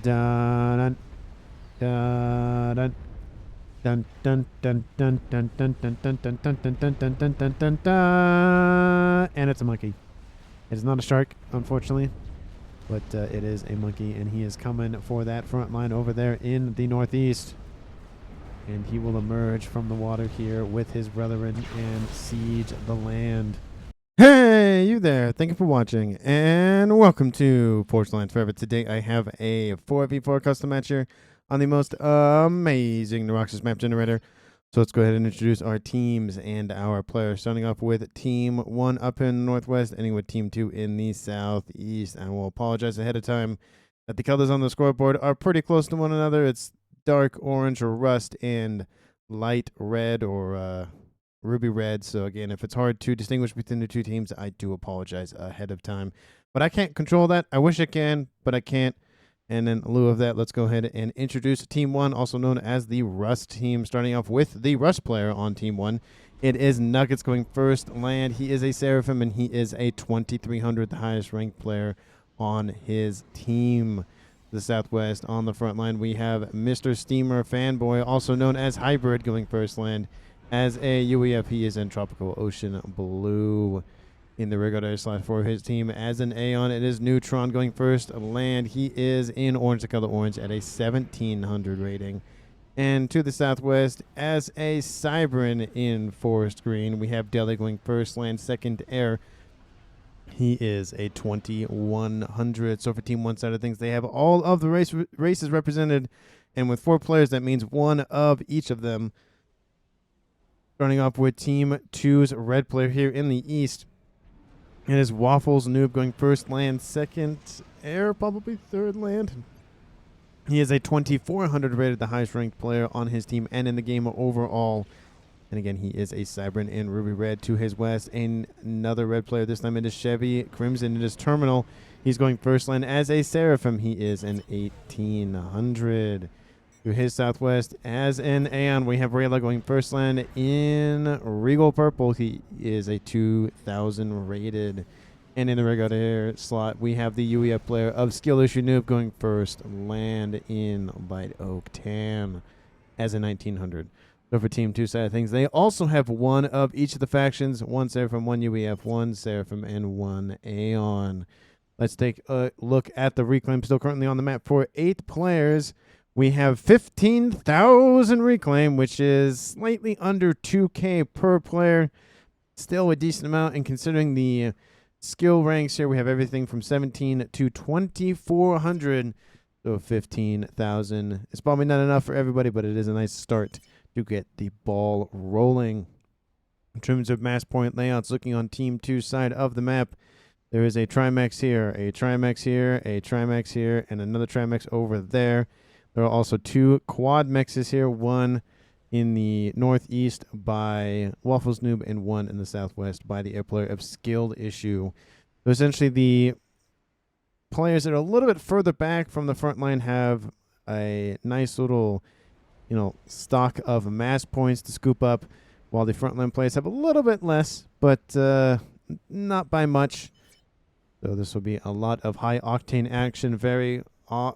Dun dun dun dun dun dun dun dun dun dun dun dun dun dun dun dun dun dun dun. And it's a monkey. It is not a shark, unfortunately, but it is a monkey, and he is coming for that front line over there in the northeast. And he will emerge from the water here with his brethren and siege the land. Hey, you there. Thank you for watching, and welcome to Porcelain Forever. Today I have a 4v4 custom match here on the most amazing Neuroxys map generator. So let's go ahead and introduce our teams and our players, starting off with Team 1 up in the northwest, ending with Team 2 in the southeast. And we'll apologize ahead of time that the colors on the scoreboard are pretty close to one another. It's dark orange or rust and light red or ruby red. So again, if it's hard to distinguish between the two teams, I do apologize ahead of time. But I can't control that. I wish I can, but I can't. And in lieu of that, let's go ahead and introduce Team 1, also known as the Rust team, starting off with the Rust player on Team 1. It is Nuggets going first land. He is a Seraphim, and he is a 2300, the highest ranked player on his team. The southwest on the front line, we have Mr. Steamer Fanboy, also known as Hybrid, going first land. As a UEF, he is in Tropical Ocean Blue. In the regular slot for his team, as an Aeon, it is Neutron going first land. He is in orange, the color orange, at a 1700 rating. And to the southwest, as a Cybran in forest green, we have Delhi going first land, second air. He is a 2100. So for Team 1 side of things, they have all of the races represented. And with 4 players, that means one of each of them. Starting off with Team 2's red player here in the east. It is Waffles Noob going first land, second air, probably third land. He is a 2400 rated, the highest ranked player on his team and in the game overall. And again, he is a Cybran in Ruby Red. To his west, another red player. This time it is Chevy Crimson. It is Terminal. He's going first land as a Seraphim. He is an 1800. To his southwest, as an Aeon, we have Rayla going first land in Regal Purple. He is a 2000 rated. And in the regular slot, we have the UEF player of Skill Issue Noob going first land in Light Oak Tan as a 1900. So for Team 2 side of things, they also have one of each of the factions, one Seraphim, one UEF, one Seraphim, and one Aeon. Let's take a look at the reclaim still currently on the map for 8 players. We have 15,000 reclaim, which is slightly under 2K per player. Still a decent amount, and considering the skill ranks here, we have everything from 17 to 2400. So 15,000 is probably not enough for everybody, but it is a nice start to get the ball rolling. In terms of mass point layouts, looking on Team 2 side of the map, there is a Trimax here, a Trimax here, a Trimax here, and another Trimax over there. There are also 2 quad mexes here, one in the northeast by Waffles Noob and one in the southwest by the air player of Skilled Issue. So essentially the players that are a little bit further back from the front line have a nice little, stock of mass points to scoop up, while the front line players have a little bit less, but not by much. So this will be a lot of high octane action, very on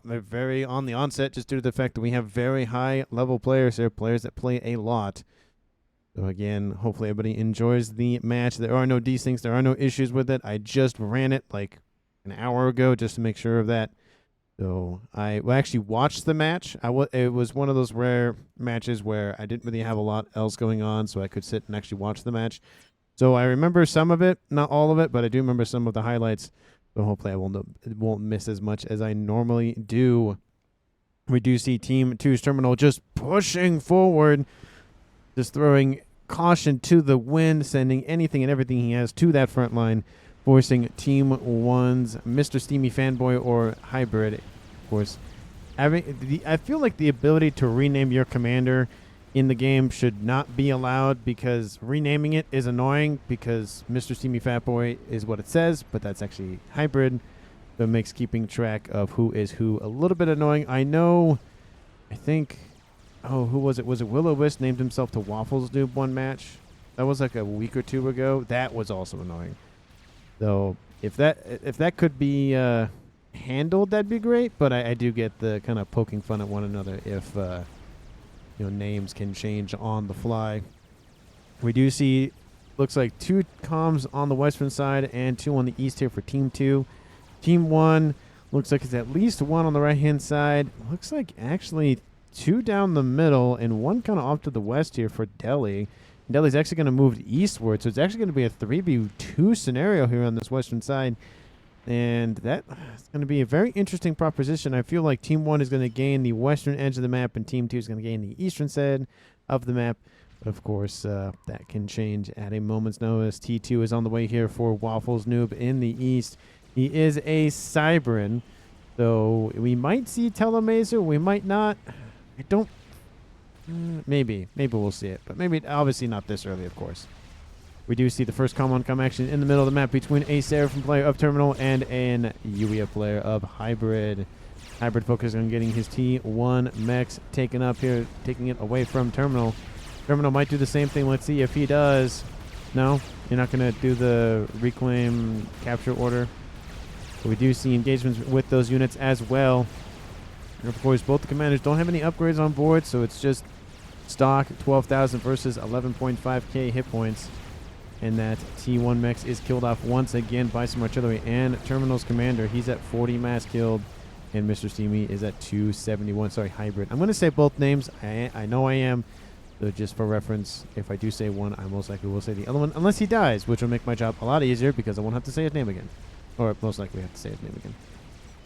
the onset, just due to the fact that we have very high level players here, players that play a lot. So again, hopefully everybody enjoys the match. There are no desyncs, there are no issues with it. I just ran it like an hour ago just to make sure of that. So I actually watched the match. It was one of those rare matches where I didn't really have a lot else going on, so I could sit and actually watch the match. So I remember some of it, not all of it, but I do remember some of the highlights. So hopefully I won't miss as much as I normally do. We do see Team 2's Terminal just pushing forward, just throwing caution to the wind, sending anything and everything he has to that front line, forcing Team 1's Mr. Steamy Fanboy or Hybrid, of course. I feel like the ability to rename your commander in the game should not be allowed, because renaming it is annoying, because Mr. Steamy Fatboy is what it says, but that's actually Hybrid. So it makes keeping track of who is who a little bit annoying. Who was it? Was it Will-O-Wisp named himself to Waffles Noob one match? That was like a week or 2 ago. That was also annoying. So if that could be handled, that'd be great. But I do get the kind of poking fun at one another if names can change on the fly. We do see, looks like 2 comms on the western side and 2 on the east here for Team 2. Team 1 looks like it's at least 1 on the right-hand side. Looks like actually 2 down the middle and 1 kind of off to the west here for Delhi. Delhi's actually going to move eastward, so it's actually going to be a 3v2 scenario here on this western side. And that's going to be a very interesting proposition. I feel like Team 1 is going to gain the western edge of the map, and Team 2 is going to gain the eastern side of the map. But of course, that can change at a moment's notice. T2 is on the way here for Waffles Noob in the east. He is a Cybran, so we might see Telemazer, we might not. I don't. Maybe we'll see it, but maybe obviously not this early, of course. We do see the first come action in the middle of the map between a Seraphim player of Terminal and an UEF player of Hybrid. Hybrid focused on getting his T1 mechs taken up here, taking it away from Terminal. Terminal might do the same thing. Let's see if he does. No, you're not going to do the reclaim capture order. But we do see engagements with those units as well. And of course, both the commanders don't have any upgrades on board, so it's just stock 12,000 versus 11.5k hit points. And that T1 mechs is killed off once again by some artillery. And Terminal's commander, he's at 40 mass killed. And Mr. Steamy is at 271. Sorry, Hybrid. I'm going to say both names. I know I am. So just for reference, if I do say one, I most likely will say the other one. Unless he dies, which will make my job a lot easier because I won't have to say his name again. Or most likely have to say his name again.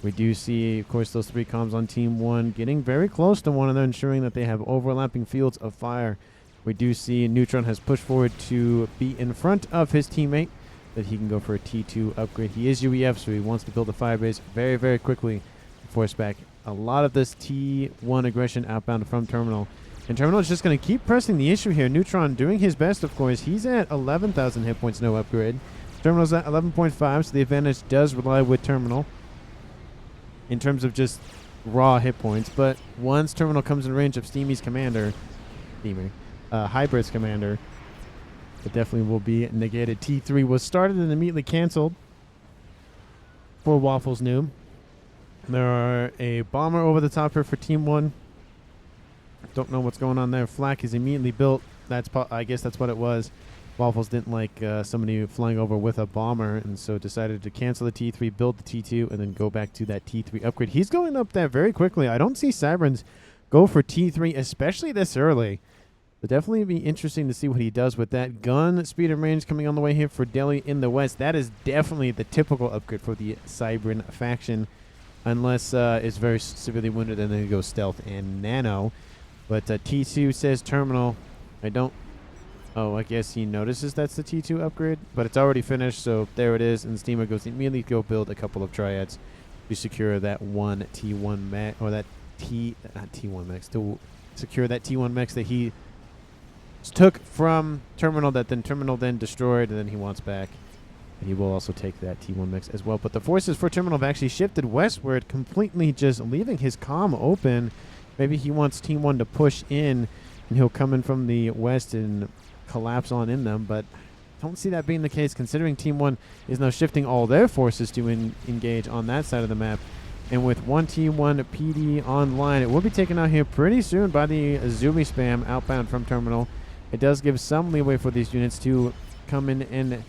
We do see, of course, those 3 comms on Team 1 getting very close to one another, ensuring that they have overlapping fields of fire. We do see Neutron has pushed forward to be in front of his teammate, that he can go for a T2 upgrade. He is UEF, so he wants to build a fire base very, very quickly to force back a lot of this T1 aggression outbound from Terminal. And Terminal is just going to keep pressing the issue here. Neutron doing his best, of course. He's at 11,000 hit points, no upgrade. Terminal's at 11.5, so the advantage does rely with Terminal in terms of just raw hit points. But once Terminal comes in range of Hybrid's commander, it definitely will be negated. T3 was started and immediately canceled for Waffles Noob. There are a bomber over the top here for Team 1. Don't know what's going on there. Flak is immediately built. I guess that's what it was. Waffles didn't like somebody flying over with a bomber, and so decided to cancel the T3, build the T2, and then go back to that T3 upgrade. He's going up that very quickly. I don't see Cybrans go for T3, especially this early. But definitely be interesting to see what he does with that. Gun speed and range coming on the way here for Delhi in the west. That is definitely the typical upgrade for the Cybran faction, unless it's very severely wounded and then it goes stealth and nano. But T2 says Terminal. Oh, I guess he notices that's the T2 upgrade, but it's already finished, so there it is. And Steamer goes immediately go build a couple of triads to secure that one T1 mech, or that not T1 mechs, to secure that T1 mechs that he took from Terminal, that then Terminal then destroyed, and then he wants back. And he will also take that T1 mechs as well. But the forces for Terminal have actually shifted westward, completely just leaving his comm open. Maybe he wants Team 1 to push in, and he'll come in from the west and collapse on in them, but don't see that being the case, considering Team 1 is now shifting all their forces to engage on that side of the map. And with one T1 PD online, it will be taken out here pretty soon by the Zumi spam outbound from Terminal. It does give some leeway for these units to come in and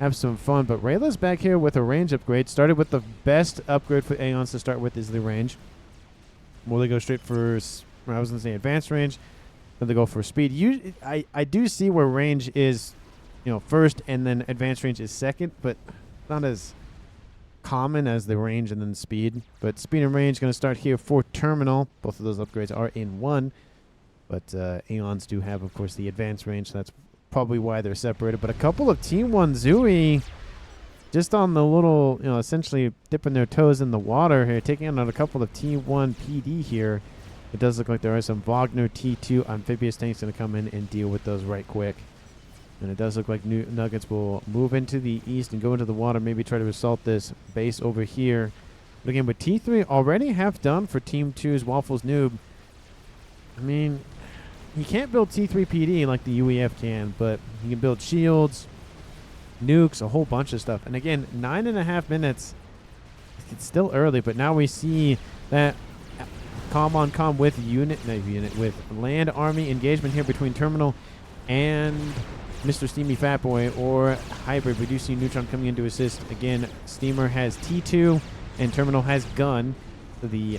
have some fun, but Rayla's back here with a range upgrade. Started with the best upgrade for Aeons to start with is the range. Will they go straight for, I was going to say advanced range, then they go for speed. I do see where range is, first, and then advanced range is second, but not as common as the range and then speed. But speed and range going to start here for Terminal. Both of those upgrades are in one, but Aeons do have, of course, the advanced range, so that's probably why they're separated. But a couple of Team 1 Zui just on the little, essentially dipping their toes in the water here, taking out a couple of T1 PD here. It does look like there are some Wagner T2 amphibious tanks going to come in and deal with those right quick. And it does look like Nuggets will move into the east and go into the water, maybe try to assault this base over here. But again, with T3 already half done for Team 2's Waffles Noob, I mean, he can't build T3 PD like the UEF can, but he can build shields, nukes, a whole bunch of stuff. And again, 9.5 minutes it's still early, but now we see that comm on comm with with land army engagement here between Terminal and Mr. Steamy Fatboy or Hybrid. We do see Neutron coming in to assist. Again, Steamer has T2 and Terminal has Gun. So the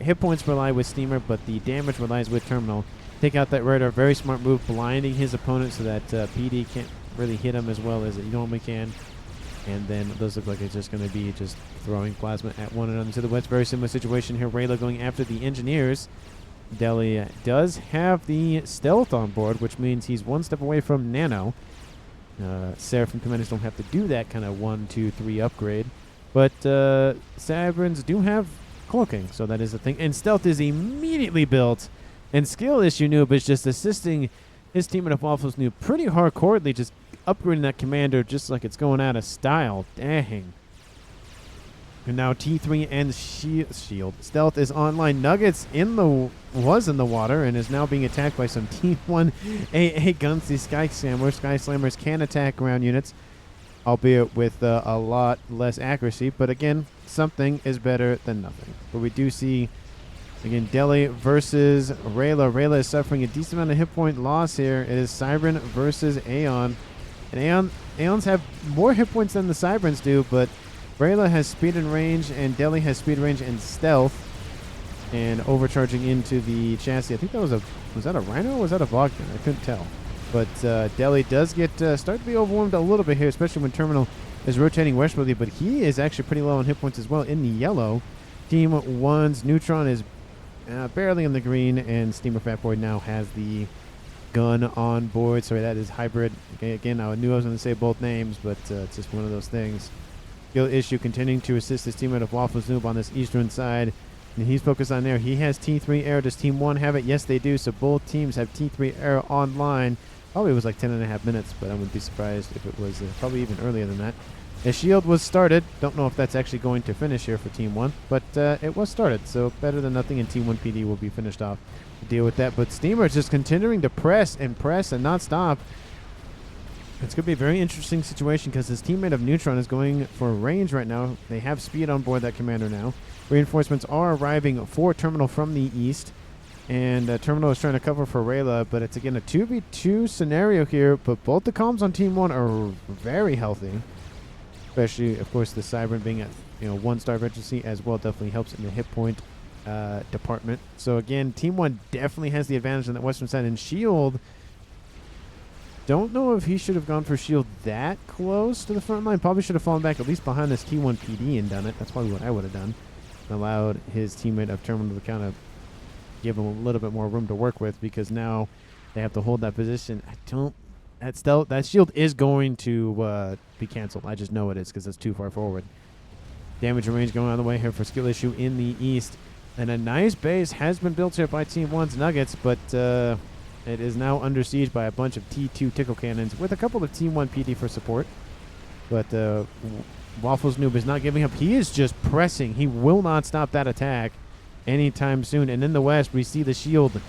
hit points rely with Steamer, but the damage relies with Terminal. Take out that radar. Very smart move, blinding his opponent so that PD can't really hit him as well as it normally can. And then those look like it's just going to be just throwing plasma at one another to the west. Very similar situation here. Rayla going after the engineers. Deli does have the stealth on board, which means he's one step away from Nano. Seraphim Commanders don't have to do that kind of 1, 2, 3 upgrade. But Sabrins do have cloaking, so that is a thing. And stealth is immediately built. And skill issue Noob is just assisting his teammate of Waffles Noob pretty hardcorely, just upgrading that commander just like it's going out of style. Dang. And now T3 and Shield. Stealth is online. Nuggets was in the water and is now being attacked by some T1 AA guns. These Sky Slammers can attack ground units, albeit with a lot less accuracy. But again, something is better than nothing. But we do see, again, Deli versus Rayla. Rayla is suffering a decent amount of hit point loss here. It is Cybran versus Aeon. And Aeons have more hit points than the Cybrans do, but Rayla has speed and range, and Deli has speed, range, and stealth. And overcharging into the chassis. I think that was that a Rhino or was that a Bogdan? I couldn't tell. But Deli does get start to be overwhelmed a little bit here, especially when Terminal is rotating westwardly. But he is actually pretty low on hit points as well in the yellow. Team 1's Neutron is barely in the green, and Steamer Fatboy now has the gun on board. Sorry, that is Hybrid. Okay, again, I knew I was going to say both names, but it's just one of those things. Skill issue continuing to assist his teammate of Waffles Noob on this eastern side. And he's focused on air. He has T3 air. Does Team 1 have it? Yes, they do. So both teams have T3 air online. Probably was like 10.5 minutes, but I wouldn't be surprised if it was probably even earlier than that. A shield was started. Don't know if that's actually going to finish here for Team 1, but it was started. So better than nothing, and Team 1 PD will be finished off to deal with that. But Steamer is just continuing to press and not stop. It's going to be a very interesting situation because his teammate of Neutron is going for range right now. They have speed on board that commander now. Reinforcements are arriving for Terminal from the east. And Terminal is trying to cover for Rayla, but it's again a 2v2 scenario here. But both the comms on Team 1 are very healthy. Especially, of course, the Cybran being at 1-star efficiency as well definitely helps in the hit point department. So again, Team 1 definitely has the advantage on that western side. And Shield, don't know if he should have gone for Shield that close to the front line. Probably should have fallen back at least behind this T1 PD and done it. That's probably what I would have done. Allowed his teammate of Terminal to kind of give him a little bit more room to work with, because now they have to hold that position. That shield is going to be canceled. I just know it is because it's too far forward. Damage and range going on the way here for skill issue in the east. And a nice base has been built here by Team 1's Nuggets, but it is now under siege by a bunch of T2 tickle cannons with a couple of Team 1 PD for support. But Waffles Noob is not giving up. He is just pressing. He will not stop that attack anytime soon. And in the west, we see the shield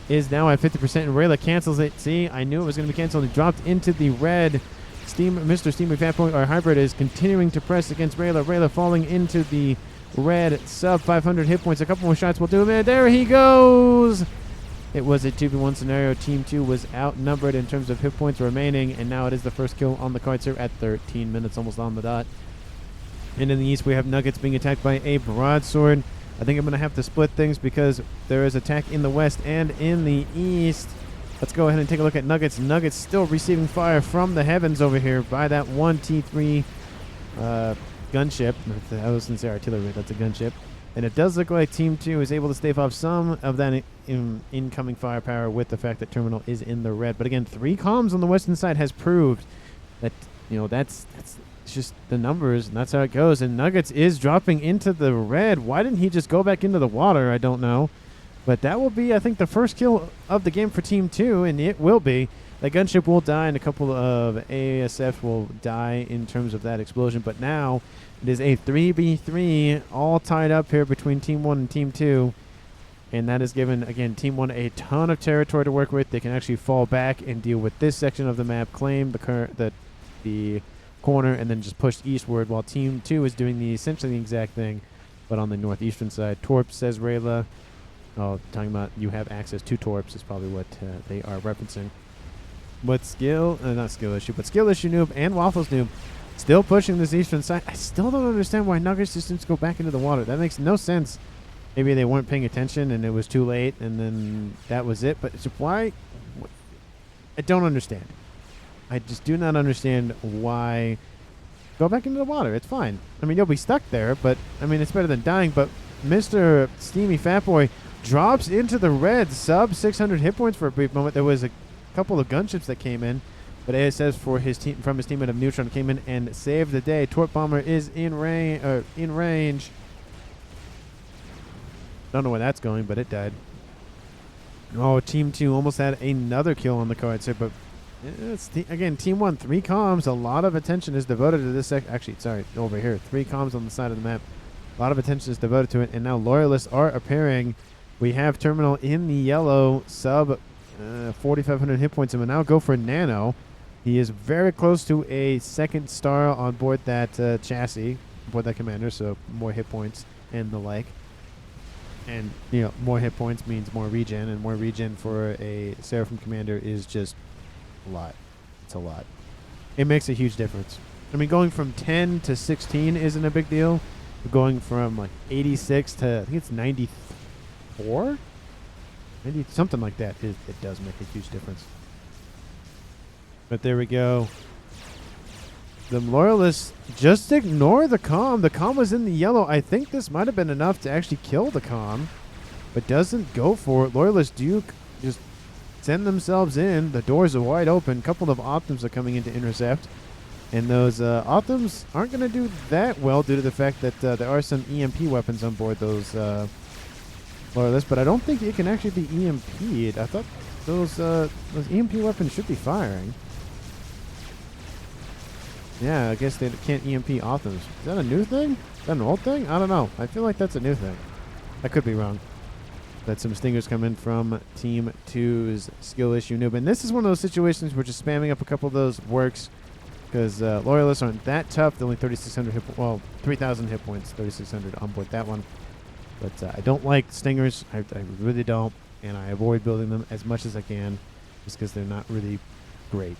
is now at 50%, and Rayla cancels it. See, I knew it was going to be canceled. He dropped into the red. Mr. Steamer Fatboy, our Hybrid, is continuing to press against Rayla. Rayla falling into the red, sub 500 hit points. A couple more shots will do it. There he goes. It was a 2v1 scenario. Team 2 was outnumbered in terms of hit points remaining, and now it is the first kill on the cards here at 13 minutes, almost on the dot. And in the east, we have Nuggets being attacked by a broadsword. I think I'm going to have to split things because there is attack in the west and in the east. Let's go ahead and take a look at Nuggets. Nuggets still receiving fire from the heavens over here by that one T3 gunship. I was going to say artillery, but that's a gunship. And it does look like Team 2 is able to stave off some of that incoming firepower with the fact that Terminal is in the red. But again, 3 comms on the western side has proved that, that's just the numbers, and that's how it goes. And Nuggets is dropping into the red. Why didn't he just go back into the water? I don't know. But that will be, I think, the first kill of the game for Team 2, and it will be. The gunship will die, and a couple of ASF will die in terms of that explosion. But now it is a 3v3 all tied up here between Team 1 and Team 2. And that has given, again, Team 1 a ton of territory to work with. They can actually fall back and deal with this section of the map, claim the corner and then just pushed eastward, while Team 2 is doing essentially the exact thing, but on the northeastern side. Torp, says Rayla. Oh, talking about you have access to Torps is probably what they are referencing. But not skill issue, but skill issue noob and Waffles noob still pushing this eastern side. I still don't understand why Nuggets just didn't go back into the water. That makes no sense. Maybe they weren't paying attention and it was too late and then that was it. But why? I don't understand. I just do not understand why. Go back into the water. It's fine. I mean, you'll be stuck there, but I mean, it's better than dying. But Mr. Steamy Fat Boy drops into the red, sub 600 hit points for a brief moment. There was a couple of gunships that came in, but ASS from his teammate of Neutron came in and saved the day. Torp Bomber is in range. Don't know where that's going, but it died. Oh, Team 2 almost had another kill on the cards here, but again, Team 1, 3 comms. A lot of attention is devoted to this. Actually, sorry, over here. 3 comms on the side of the map. A lot of attention is devoted to it, and now Loyalists are appearing. We have Terminal in the yellow, sub 4,500 hit points, and we'll now go for Nano. He is very close to a second star on board that chassis, on board that commander, so more hit points and the like. And, you know, more hit points means more regen, and more regen for a Seraphim commander is just a lot. It's a lot. It makes a huge difference. I mean, going from 10 to 16 isn't a big deal. Going from, like, 86 to, I think it's 94? Maybe something like that. It does make a huge difference. But there we go. The Loyalists just ignore the comm. The comm was in the yellow. I think this might have been enough to actually kill the comm, but doesn't go for it. Loyalist Duke just send themselves in. The doors are wide open. A couple of Optims are coming in to intercept. And those Optims aren't going to do that well due to the fact that there are some EMP weapons on board those Loyalists, but I don't think it can actually be EMP'd. I thought those EMP weapons should be firing. Yeah, I guess they can't EMP Optims. Is that a new thing? Is that an old thing? I don't know. I feel like that's a new thing. I could be wrong. But some stingers come in from Team 2's skill issue noob. And this is one of those situations where just spamming up a couple of those works, because Loyalists aren't that tough. They're only 3,600 hit points. Well, 3,000 hit points, 3,600 on board that one. But I don't like stingers. I really don't. And I avoid building them as much as I can just because they're not really great.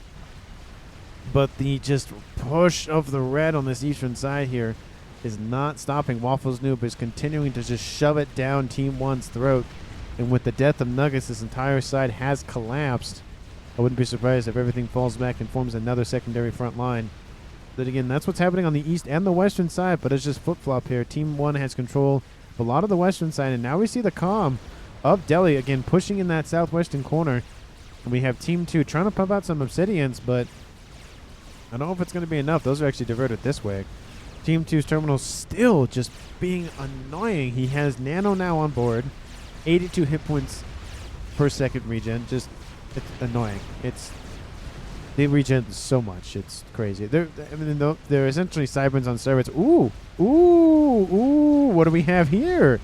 But the just push of the red on this eastern side here is not stopping. Waffles Noob is continuing to just shove it down Team 1's throat. And with the death of Nuggets, this entire side has collapsed. I wouldn't be surprised if everything falls back and forms another secondary front line. But again, that's what's happening on the east and the western side, but it's just flip-flop here. Team 1 has control of a lot of the western side, and now we see the comm of Delhi again pushing in that southwestern corner. And we have Team 2 trying to pump out some Obsidians, but I don't know if it's going to be enough. Those are actually diverted this way. Team 2's terminal still just being annoying. He has Nano now on board. 82 hit points per second regen. Just, it's annoying. They regen so much. It's crazy. They're essentially Cyberns on steroids. Ooh. What do we have here?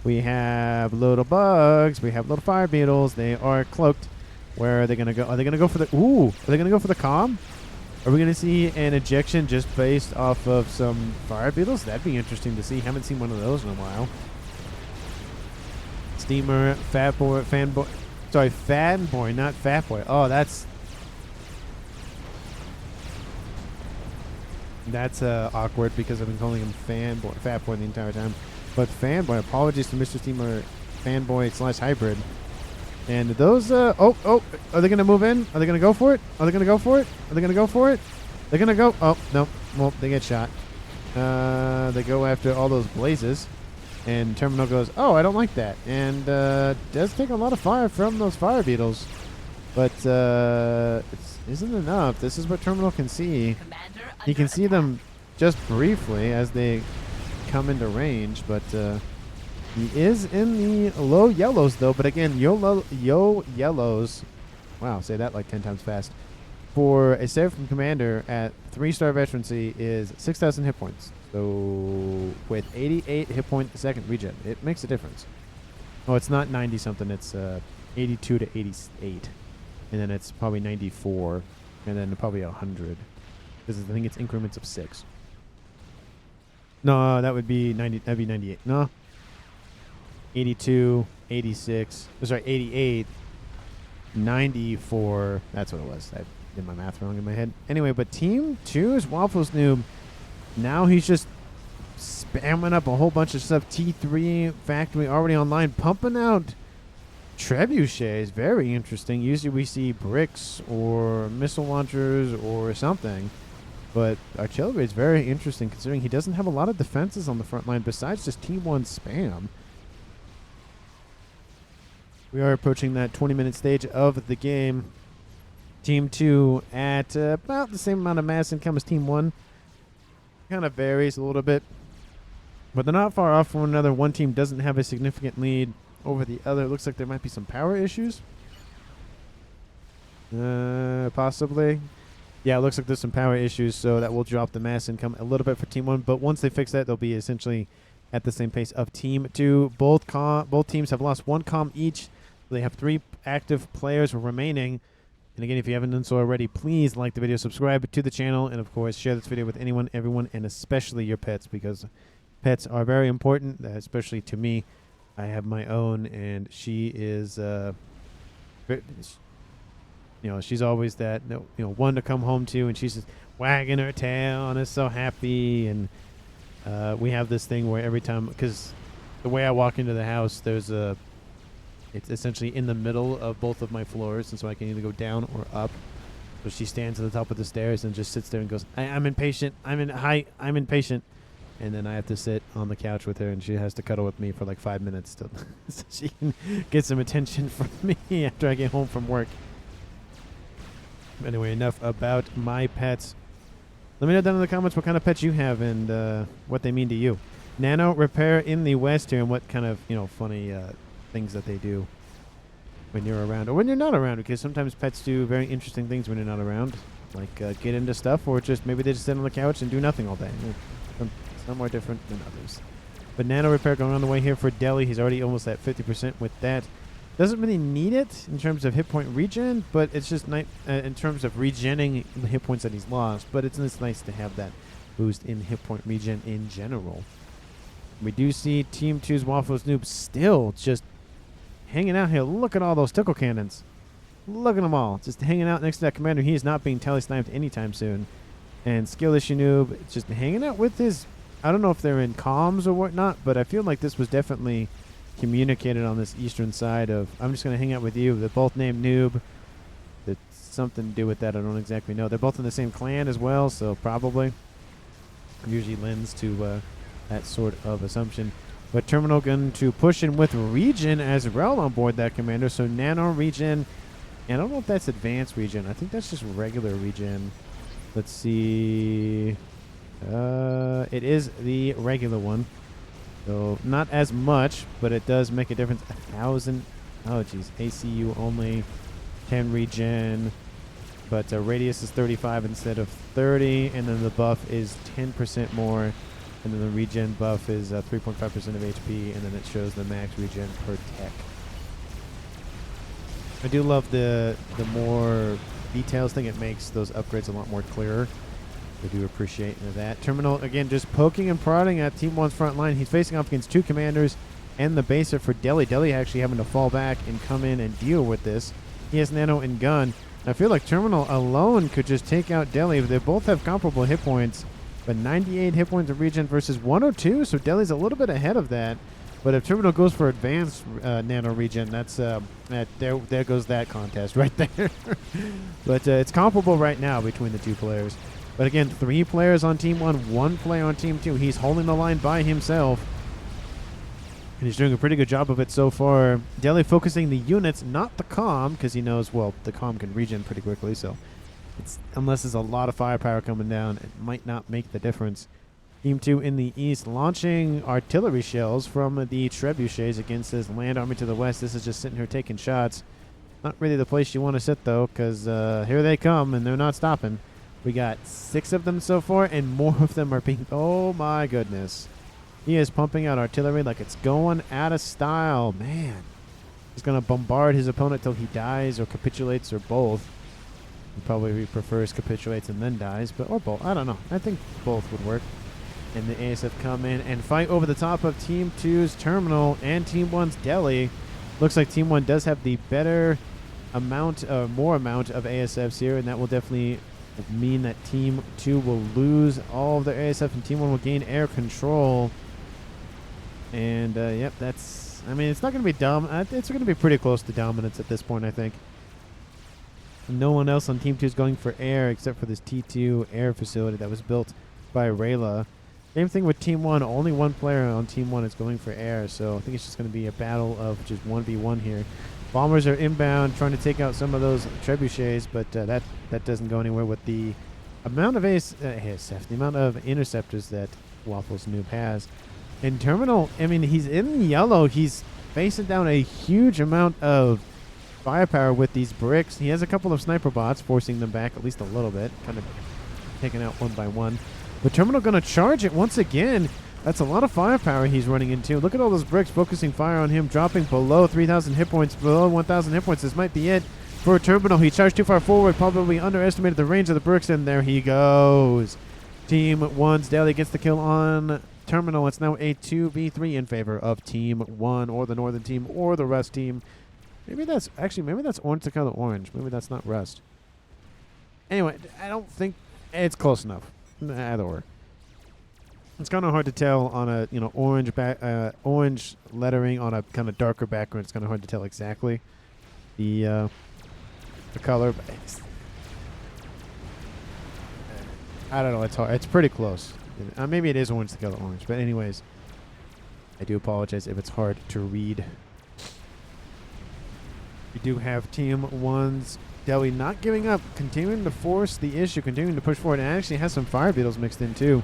We have little bugs. We have little fire beetles. They are cloaked. Where are they going to go? Are they going to go for the... Ooh. Are they going to go for the comm? Are we going to see an ejection just based off of some fire beetles? That'd be interesting to see. Haven't seen one of those in a while. Steamer, fanboy, not Fat Boy. Oh, that's awkward because I've been calling him Fat Boy the entire time. But Fanboy, apologies to Mr. Steamer, Fanboy / hybrid. And those, are they going to move in? Are they going to go for it? They're going to go. Oh, no. Well, they get shot. They go after all those blazes. And Terminal goes, oh, I don't like that. And does take a lot of fire from those fire beetles. But it isn't enough. This is what Terminal can see. He can see them just briefly as they come into range, but he is in the low yellows, though. But again, yo yellows. Wow, say that like 10 times fast. For a Seraphim commander at 3-star veterancy is 6,000 hit points. So with 88 hit point a second regen, it makes a difference. Oh, it's not 90 something. It's 82 to 88, and then it's probably 94, and then probably 100. Because I think it's increments of 6. No, that would be 90. That'd be 98. No. 82, 86. Sorry, 88, 94. That's what it was. I did my math wrong in my head. Anyway, but Team 2's Waffles Noob. Now he's just spamming up a whole bunch of stuff. T3 factory already online, pumping out trebuchets. Very interesting. Usually we see bricks or missile launchers or something. But artillery is very interesting considering he doesn't have a lot of defenses on the front line besides just Team 1 spam. We are approaching that 20-minute stage of the game. Team 2 at about the same amount of mass income as Team 1. Kind of varies a little bit. But they're not far off from one another. One team doesn't have a significant lead over the other. It looks like there might be some power issues. Possibly. Yeah, it looks like there's some power issues, so that will drop the mass income a little bit for Team 1. But once they fix that, they'll be essentially at the same pace of Team 2. Both teams have lost 1 comm each. They have 3 active players remaining. And again, if you haven't done so already, please like the video, subscribe to the channel, and of course, share this video with anyone, everyone, and especially your pets, because pets are very important, especially to me. I have my own, and she is, she's always that, one to come home to, and she's just wagging her tail and is so happy. And we have this thing where every time, because the way I walk into the house, it's essentially in the middle of both of my floors, and so I can either go down or up. So she stands at the top of the stairs and just sits there and goes, I'm impatient. I'm impatient. And then I have to sit on the couch with her, and she has to cuddle with me for like 5 minutes so she can get some attention from me after I get home from work. Anyway, enough about my pets. Let me know down in the comments what kind of pets you have and what they mean to you. Nano Repair in the West here, and what kind of, funny things that they do when you're around or when you're not around, because sometimes pets do very interesting things when you're not around, like get into stuff, or just maybe they just sit on the couch and do nothing all day. Some more different than others. But Nano Repair going on the way here for Deli. He's already almost at 50% with that. Doesn't really need it in terms of hit point regen, but it's just nice in terms of regenning the hit points that he's lost. But it's nice to have that boost in hit point regen in general. We do see Team 2's Waffles Noob still just hanging out here. Look at all those tickle cannons. Look at them all. Just hanging out next to that commander. He is not being tele-sniped anytime soon. And Skill Issue Noob just hanging out with his... I don't know if they're in comms or whatnot, but I feel like this was definitely communicated on this eastern side of, I'm just going to hang out with you. They're both named Noob. It's something to do with that. I don't exactly know. They're both in the same clan as well, so probably usually lends to that sort of assumption. But Terminal going to push in with regen as well on board that commander. So Nano regen, and I don't know if that's advanced regen. I think that's just regular regen. Let's see. It is the regular one. So not as much, but it does make a difference. 1,000. Oh, geez. ACU only 10 regen. But radius is 35 instead of 30. And then the buff is 10% more. And then the regen buff is 3.5% of HP. And then it shows the max regen per tech. I do love the more details thing. It makes those upgrades a lot more clearer. I do appreciate that. Terminal, again, just poking and prodding at Team 1's front line. He's facing off against 2 commanders and the baser for Deli. Deli actually having to fall back and come in and deal with this. He has Nano and gun. I feel like Terminal alone could just take out Deli. They both have comparable hit points, but 98 hit points of regen versus 102, so Deli's a little bit ahead of that. But if Terminal goes for advanced Nano regen, that's there goes that contest right there. But it's comparable right now between the 2 players. But again, 3 players on Team 1, 1 player on Team 2. He's holding the line by himself. And he's doing a pretty good job of it so far. Deli focusing the units, not the comm, because he knows, well, the comm can regen pretty quickly. So unless there's a lot of firepower coming down, it might not make the difference. Team 2 in the east launching artillery shells from the trebuchets against his land army to the west. This is just sitting here taking shots. Not really the place you want to sit, though, because here they come, and they're not stopping. We got 6 of them so far, and more of them are being... Oh, my goodness. He is pumping out artillery like it's going out of style. Man. He's going to bombard his opponent till he dies or capitulates or both. He probably prefers capitulates and then dies, but or both. I don't know. I think both would work. And the ASF come in and fight over the top of Team 2's Terminal and Team 1's Deli. Looks like Team 1 does have the better amount, more amount of ASFs here, and that will definitely mean that Team 2 will lose all of their ASF and Team 1 will gain air control. And, yep, that's... I mean, it's not going to be dumb. It's going to be pretty close to dominance at this point, I think. No one else on Team 2 is going for air except for this T2 air facility that was built by Rayla. Same thing with Team 1. Only one player on Team 1 is going for air, so I think it's just going to be a battle of just 1v1 here. Bombers are inbound, trying to take out some of those trebuchets, but that doesn't go anywhere with the amount of ASF, the amount of interceptors that Waffles Noob has. In Terminal, I mean, he's in yellow. He's facing down a huge amount of firepower with these bricks. He has a couple of sniper bots, forcing them back at least a little bit, kind of taking out one by one. But Terminal going to charge it once again. That's a lot of firepower he's running into. Look at all those bricks focusing fire on him, dropping below 3,000 hit points, below 1,000 hit points. This might be it for Terminal. He charged too far forward, probably underestimated the range of the bricks, and there he goes. Team 1's Daily gets the kill on Terminal. It's now a 2v3 in favor of Team 1, or the Northern team, or the Rust team. Maybe that's orange to color orange. Maybe that's not Rust. Anyway, I don't think it's close enough. Either or. It's kind of hard to tell on a orange lettering on a kind of darker background. It's kind of hard to tell exactly the color. But I don't know. It's hard. It's pretty close. Maybe it is orange to color orange. But anyways, I do apologize if it's hard to read. We do have Team 1's Deli not giving up, continuing to force the issue, continuing to push forward, and actually has some fire beetles mixed in too.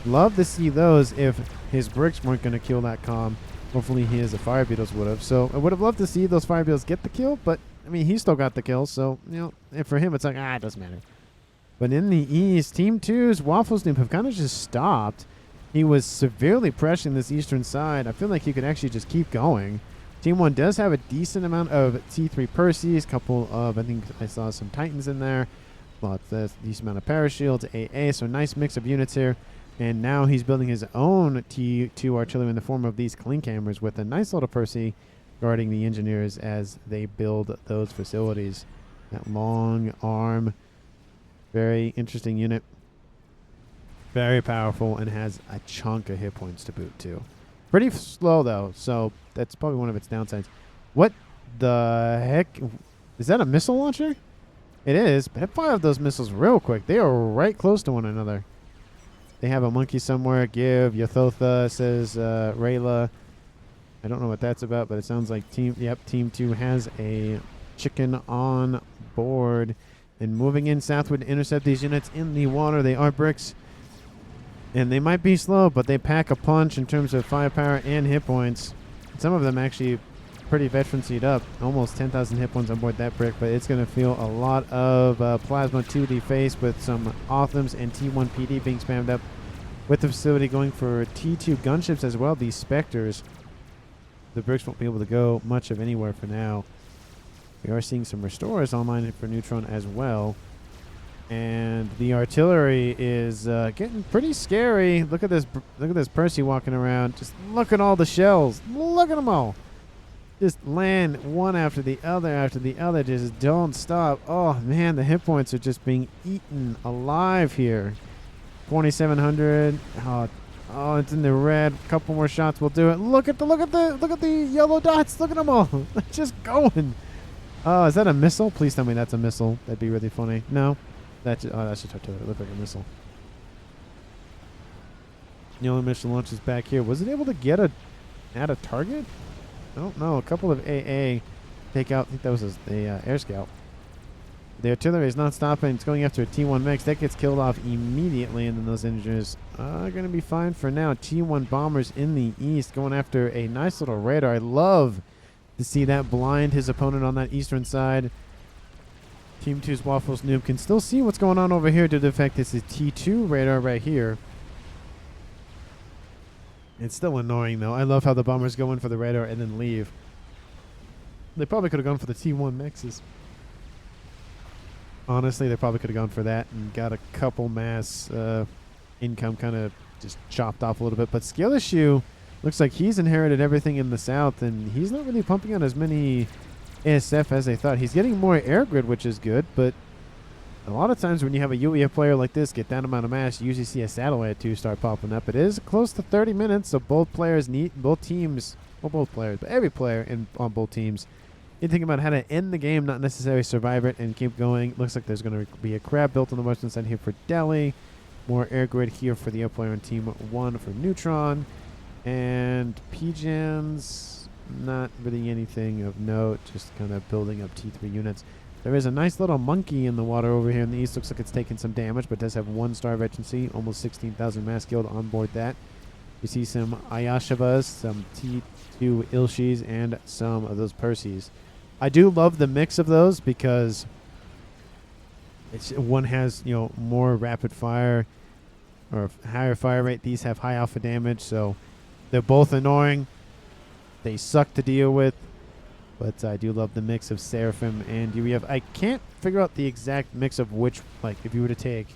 Love to see those if his bricks weren't going to kill that comm. Hopefully his fire beetles would have. So I would have loved to see those fire beetles get the kill, but I mean, he still got the kill, so, you know, and for him it's like, it doesn't matter. But in the East, Team 2's Waffles Noob have kind of just stopped. He was severely pressuring this eastern side. I feel like he could actually just keep going. Team 1 does have a decent amount of T3 Perseus, couple of, I think I saw some Titans in there. Well, it's a decent amount of Parashields, AA, so nice mix of units here. And now he's building his own T2 artillery in the form of these clean cameras with a nice little Percy guarding the engineers as they build those facilities. That long arm, very interesting unit. Very powerful and has a chunk of hit points to boot too. Pretty slow though, so that's probably one of its downsides. What the heck? Is that a missile launcher? It is, but fire those missiles real quick. They are right close to one another. They have a monkey somewhere. Give Yathotha, says Rayla. I don't know what that's about, but it sounds like Team 2 has a chicken on board. And moving in southward to intercept these units in the water. They are bricks. And they might be slow, but they pack a punch in terms of firepower and hit points. Some of them actually pretty veteran seed up. Almost 10,000 hit points on board that brick, but it's going to feel a lot of plasma 2D face with some Authams and T1 PD being spammed up. With the facility going for T2 gunships as well, these Spectres. The bricks won't be able to go much of anywhere for now. We are seeing some restorers online for Neutron as well. And the artillery is getting pretty scary. Look at this! Look at this Percy walking around. Just look at all the shells. Look at them all. Just land one after the other. Just don't stop. Oh man, the hit points are just being eaten alive here. 2,700. Oh, it's in the red. A couple more shots will do it. Look at the yellow dots. Look at them all. They're just going. Oh, is that a missile? Please tell me that's a missile. That'd be really funny. No. That's just artillery. It looked like a missile. The only mission launches back here. Was it able to get at a target? I don't know. A couple of AA take out. I think that was a air scout. The artillery is not stopping. It's going after a T1 Mechs. That gets killed off immediately, and then those engineers are going to be fine for now. T1 bombers in the east going after a nice little radar. I love to see that blind his opponent on that eastern side. Team 2's Waffles Noob can still see what's going on over here due to the fact this is T2 radar right here. It's still annoying, though. I love how the bombers go in for the radar and then leave. They probably could have gone for the T1 Mexes. Honestly, they probably could have gone for that and got a couple mass income kind of just chopped off a little bit. But skill issue looks like he's inherited everything in the south, and he's not really pumping out as many ASF as they thought. He's getting more air grid, which is good, but a lot of times when you have a UEF player like this get that amount of mass, you usually see a satellite 2 start popping up. It is close to 30 minutes, so both players need, both teams, well, both players, but every player on both teams, you think about how to end the game, not necessarily survive it and keep going. Looks like there's going to be a crab built on the western side here for Delhi. More air grid here for the player on team 1 for Neutron. And PJams, not really anything of note, just kind of building up T3 units. There is a nice little monkey in the water over here in the east. Looks like it's taking some damage, but does have 1 star of agency. Almost 16,000 mass killed on board that. You see some Ayashavas, some T2 Ilshis, and some of those Perseus. I do love the mix of those because one has, you know, more rapid fire or higher fire rate. These have high alpha damage, so they're both annoying. They suck to deal with, but I do love the mix of Seraphim and UEF. I can't figure out the exact mix of which, like, if you were to take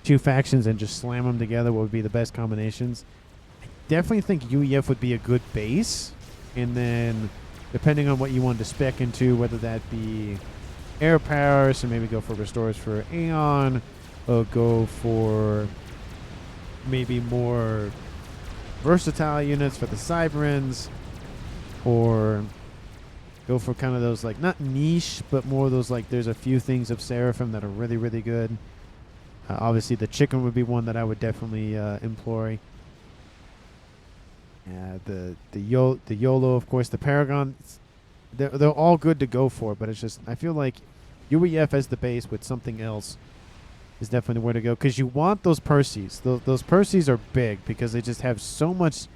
2 factions and just slam them together, what would be the best combinations. I definitely think UEF would be a good base, and then depending on what you want to spec into, whether that be air power, so maybe go for restores for Aeon, or go for maybe more versatile units for the Cyberins, or go for kind of those, like, not niche, but more those, like, there's a few things of Seraphim that are really, really good. Obviously, the chicken would be one that I would definitely employ. The YOLO, of course, the Paragon, they're all good to go for, but it's just, I feel like UEF as the base with something else is definitely the way to go, because you want those Perseus. Those Perseus are big because they just have so much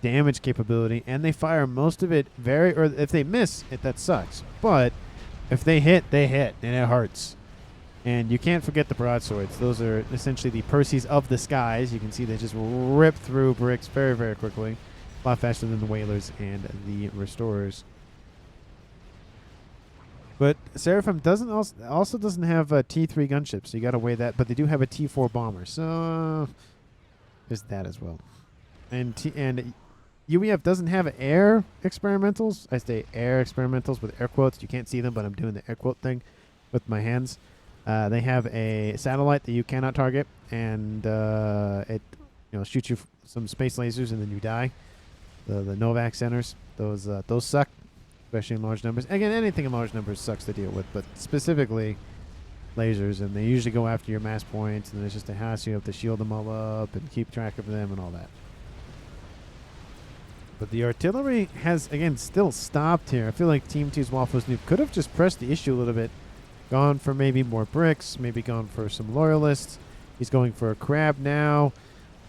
damage capability, and they fire most of it or if they miss, that sucks. But if they hit, and it hurts. And you can't forget the broadswords. Those are essentially the Perseus of the skies. You can see they just rip through bricks very, very quickly. A lot faster than the Whalers and the Restorers. But Seraphim also doesn't have a T3 gunship, so you got to weigh that. But they do have a T4 bomber, so there's that as well. And UEF doesn't have air experimentals. I say air experimentals with air quotes. You can't see them, but I'm doing the air quote thing with my hands. They have a satellite that you cannot target, and it shoots you some space lasers, and then you die. The Novak centers, those suck, especially in large numbers. Again, anything in large numbers sucks to deal with, but specifically lasers, and they usually go after your mass points, and it's just a hassle. You have to shield them all up and keep track of them and all that. But the artillery has, again, still stopped here. I feel like Team 2's Waffles Nuke could have just pressed the issue a little bit. Gone for maybe more bricks, maybe gone for some loyalists. He's going for a crab now.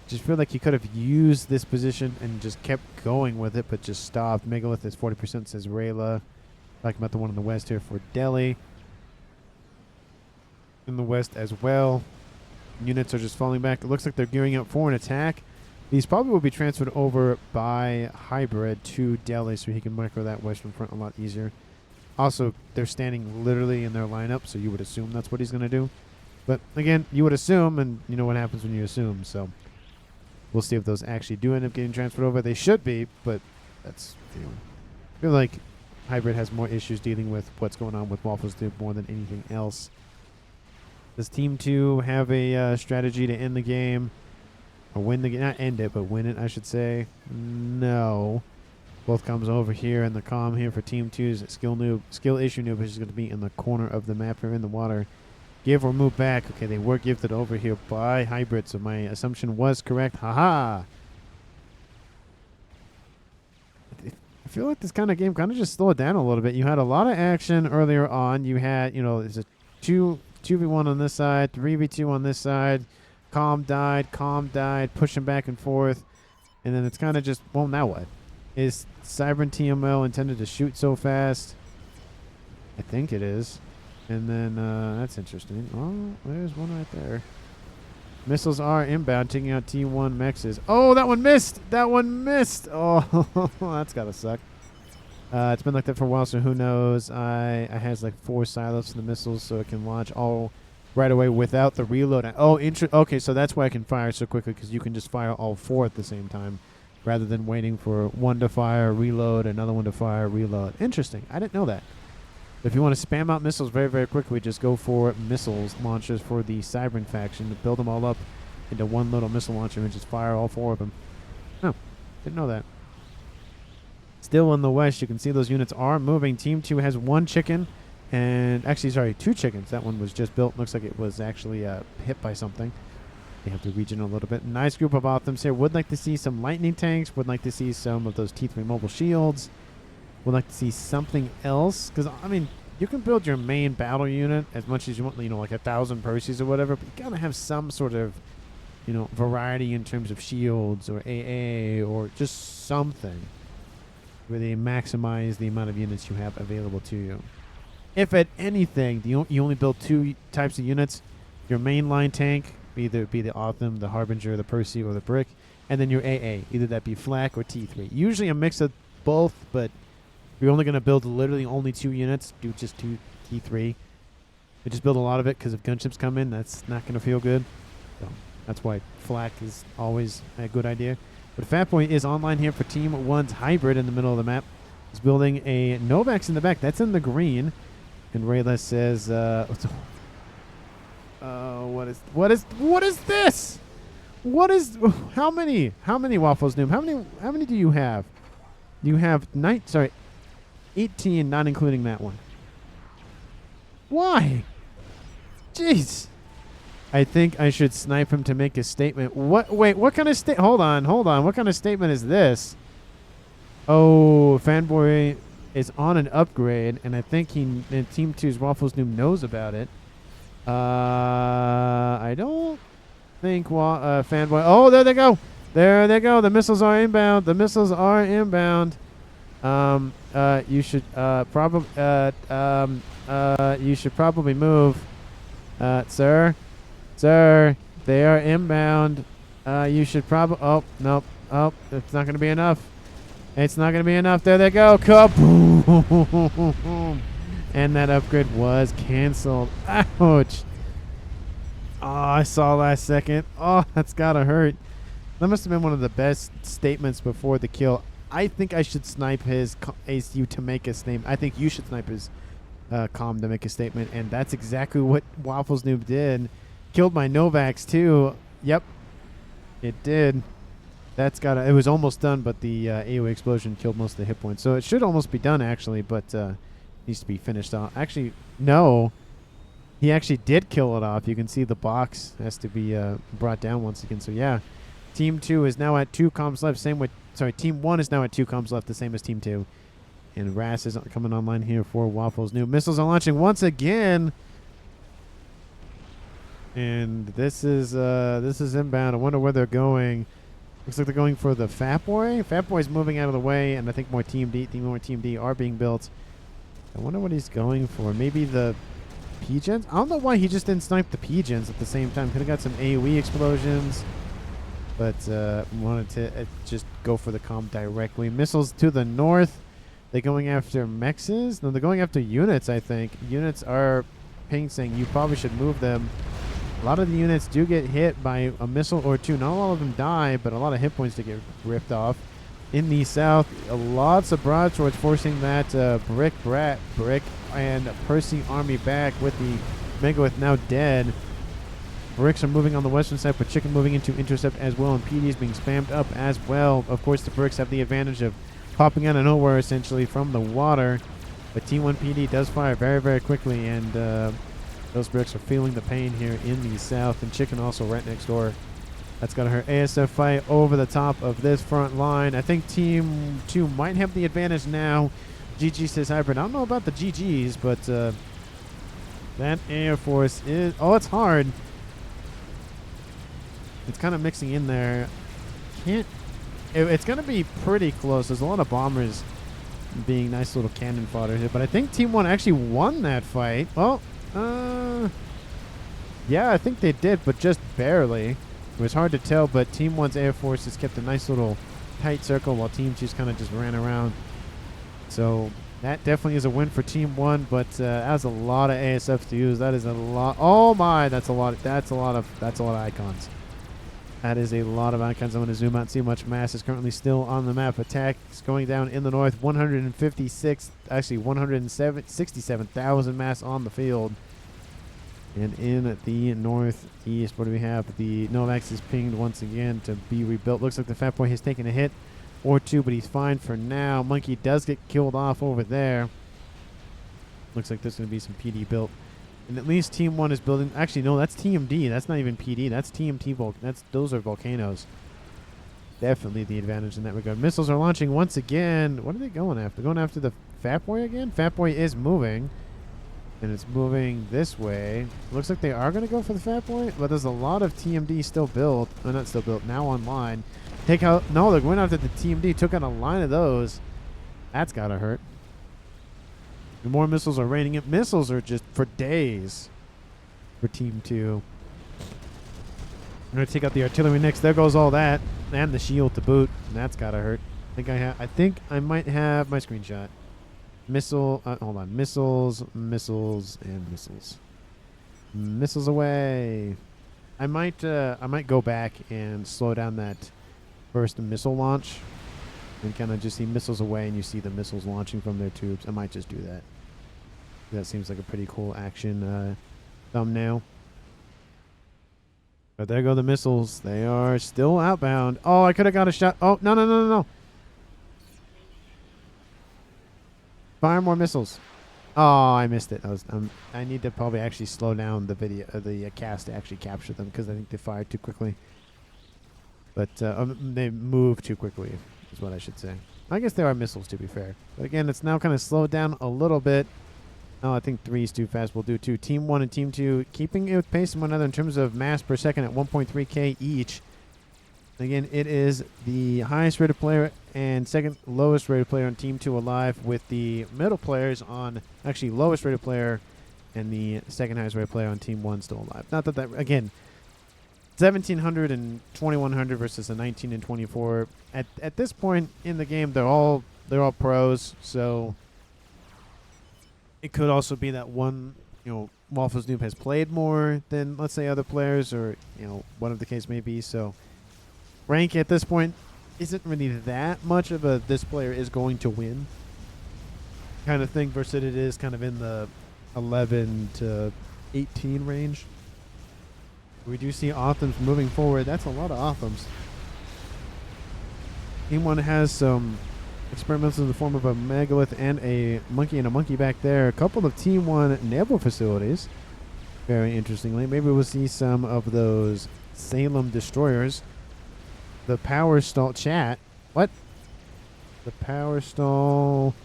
Just feel like he could have used this position and just kept going with it, but just stopped. Megalith is 40%, says Rayla. Talking about the one in the west here for Delhi. In the west as well. Units are just falling back. It looks like they're gearing up for an attack. These probably will be transferred over by Hybrid to Delhi so he can micro that western front a lot easier. Also, they're standing literally in their lineup, so you would assume that's what he's going to do. But again, you would assume, and you know what happens when you assume, so we'll see if those actually do end up getting transferred over. They should be, but that's, I feel like Hybrid has more issues dealing with what's going on with Waffles Duke more than anything else. Does Team 2 have a strategy to end the game? Or win the game? Not end it, but win it, I should say. No. Both comes over here in the comm here for Team 2's skill issue noob, which is going to be in the corner of the map here in the water. Give or move back. Okay, they were gifted over here by Hybrid, so my assumption was correct. Haha. I feel like this kind of game kind of just slowed down a little bit. You had a lot of action earlier on. You had, there's a 2v1 on this side, 3v2 on this side. Calm died, pushing back and forth. And then it's kind of just, well, now what? Is Cybern TML intended to shoot so fast? I think it is. And then, that's interesting. Oh, there's one right there. Missiles are inbound, taking out T1 Mechs. Oh, that one missed! Oh, that's gotta suck. It's been like that for a while, so who knows. I has like 4 silos in the missiles, so it can launch all right away without the reload. Oh, okay, so that's why I can fire so quickly, because you can just fire all 4 at the same time, rather than waiting for one to fire, reload, another one to fire, reload. Interesting. I didn't know that. If you want to spam out missiles very, very quickly, just go for missiles launchers for the Cybran faction. Build them all up into one little missile launcher and just fire all 4 of them. Oh, didn't know that. Still in the west, you can see those units are moving. Team 2 has 1 chicken. And actually, sorry, 2 chickens. That one was just built. Looks like it was actually hit by something. They have to regen a little bit. Nice group of Othams here. Would like to see some lightning tanks. Would like to see some of those T3 mobile shields. Would like to see something else. Because, I mean, you can build your main battle unit as much as you want, you know, like 1,000 Perseus or whatever. But you got to have some sort of, you know, variety in terms of shields or AA or just something where they maximize the amount of units you have available to you. If at anything, you only build 2 types of units. Your mainline tank, either be the Otham, the Harbinger, the Percy, or the Brick, and then your AA, either that be Flak or T3. Usually a mix of both, but if you're only going to build literally only 2 units, do just 2 T3. But just build a lot of it, because if gunships come in, that's not going to feel good. So that's why Flak is always a good idea. But Fatboy is online here for Team 1's Hybrid in the middle of the map. He's building a Novax in the back. That's in the green. And Rayla says, what is this? How many Waffles, Noom? How many do you have? You have 18, not including that one. Why? Jeez. I think I should snipe him to make a statement. Wait, what kind of hold on. What kind of statement is this? Oh, Fanboy is on an upgrade, and I think Team 2's Waffles Noom knows about it. I don't think Fanboy. Oh, there they go. There they go. The missiles are inbound. You should probably move, sir. Sir, they are inbound. You should probably. Oh, nope. Oh, it's not going to be enough. It's not going to be enough. There they go. Kaboom! And that upgrade was canceled. Ouch. Oh, I saw last second. Oh, that's got to hurt. That must have been one of the best statements before the kill. I think I should snipe his ACU to make a statement. I think you should snipe his comm to make a statement. And that's exactly what Waffles Noob did. Killed my Novax too. Yep, it did. That's got. It was almost done, but the AoE explosion killed most of the hit points. So it should almost be done actually, but needs to be finished off. Actually, no. He actually did kill it off. You can see the box has to be brought down once again. So yeah, Team 2 is now at 2 comms left. Team 1 is now at 2 comms left, the same as Team 2. And Ras is coming online here for Waffles. New missiles are launching once again. And this is inbound. I wonder where they're going. Looks like they're going for the Fatboy. Fatboy's moving out of the way, and I think more Team D are being built. I wonder what he's going for. Maybe the P-Gens? I don't know why he just didn't snipe the P-Gens at the same time. Could have got some AoE explosions. But wanted to just go for the comm directly. Missiles to the north. They're going after Mexes? No, they're going after units, I think. Units are ping saying you probably should move them. A lot of the units do get hit by a missile or 2. Not all of them die, but a lot of hit points to get ripped off. In the south, lots of broadswords forcing that Brick and Percy army back with the Megalith now dead. Bricks are moving on the western side, but Chicken moving into intercept as well, and PD is being spammed up as well. Of course, the Bricks have the advantage of popping out of nowhere, essentially, from the water. But Team 1 PD does fire very, very quickly, and those Bricks are feeling the pain here in the south, and Chicken also right next door. That's got to hurt. ASF fight over the top of this front line. I think Team 2 might have the advantage now. GG says Hybrid. I don't know about the GGs, but that Air Force is... Oh, it's hard. It's kind of mixing in there. It's going to be pretty close. There's a lot of bombers being nice little cannon fodder here, but I think Team 1 actually won that fight. Well, yeah, I think they did, but just barely. It was hard to tell, but Team 1's Air Force has kept a nice little tight circle while Team 2's kind of just ran around. So that definitely is a win for Team 1, but that's a lot of ASFs to use. That is a lot. Oh my, that's a lot. That's a lot of icons. That is a lot of icons. I'm going to zoom out and see how much mass is currently still on the map. Attack is going down in the north. 156, actually 167,000 mass on the field. And in the northeast, what do we have? The Novax is pinged once again to be rebuilt. Looks like the Fat Boy has taken a hit or two, but he's fine for now. Monkey does get killed off over there. Looks like there's going to be some PD built. And at least Team 1 is building. Actually, no, that's TMD. That's not even PD. That's TMT. Those are volcanoes. Definitely the advantage in that regard. Missiles are launching once again. What are they going after? Going after the Fat Boy again? Fat Boy is moving. And it's moving this way. Looks like they are going to go for the Fat Boy. But there's a lot of TMD still built. Oh, not still built. Now online. Take out. No, they're going after the TMD. Took out a line of those. That's got to hurt. The more missiles are raining it. Missiles are just for days for Team 2. I'm going to take out the artillery next. There goes all that. And the shield to boot. And that's got to hurt. I think I might have my screenshot. Hold on. Missiles, and missiles. Missiles away. I might go back and slow down that first missile launch. And kind of just see missiles away and you see the missiles launching from their tubes. I might just do that. That seems like a pretty cool action thumbnail. But there go the missiles. They are still outbound. Oh, I could have got a shot. Oh, no. Fire more missiles. Oh, I missed it. I need to probably actually slow down the video, the cast to actually capture them because I think they fired too quickly. But they move too quickly. Is what I should say. I guess there are missiles, to be fair. But again, it's now kind of slowed down a little bit. Oh, I think 3 is too fast. We'll do 2. Team 1 and Team 2 keeping it with pace of one another in terms of mass per second at 1.3K each. Again, it is the highest rated player and second lowest rated player on Team 2 alive, with the middle players on actually lowest rated player and the second highest rated player on Team 1 still alive. Not that again, 1,700 and 2,100 versus a 19 and 24. At this point in the game, they're all pros. So it could also be that one, Waffles Noob has played more than, let's say, other players, or whatever the case may be. So rank at this point isn't really that much of a this player is going to win kind of thing versus it is kind of in the 11 to 18 range. We do see Authams moving forward. That's a lot of Authams. Team 1 has some experiments in the form of a megalith and a monkey back there. A couple of Team 1 naval facilities. Very interestingly. Maybe we'll see some of those Salem destroyers. The power stall chat. What? The power stall.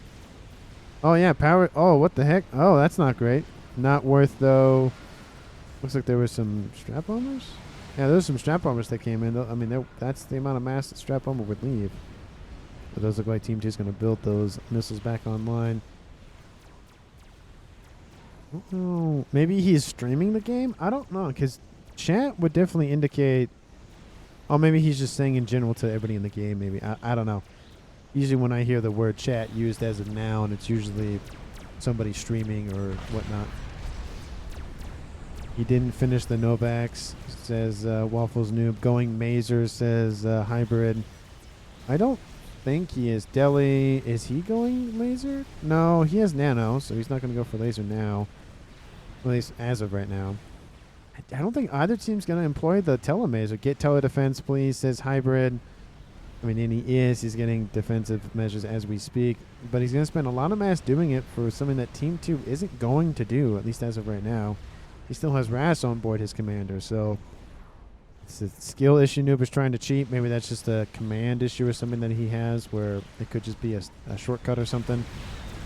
Oh, yeah. Power. Oh, what the heck? Oh, that's not great. Not worth, though. Looks like there was some strap bombers. Yeah, there's some strap bombers that came in. I mean, that's the amount of mass that strap bomber would leave. But those look like Team 2 is going to build those missiles back online. I don't know. Maybe he's streaming the game? I don't know, because chat would definitely indicate... Oh, maybe he's just saying in general to everybody in the game, maybe. I don't know. Usually when I hear the word chat used as a noun, it's usually somebody streaming or whatnot. He didn't finish the Novax, says Waffles Noob. Going Mazer, says Hybrid. I don't think he is. Deli, is he going laser? No, he has nano, so he's not going to go for laser now. At least as of right now. I don't think either team's going to employ the telemazer. Get tele-defense, please, says Hybrid. I mean, and he is. He's getting defensive measures as we speak. But he's going to spend a lot of mass doing it for something that Team 2 isn't going to do, at least as of right now. He still has Ras on board his commander, so it's a skill issue. Noob is trying to cheat. Maybe that's just a command issue or something that he has where it could just be a shortcut or something,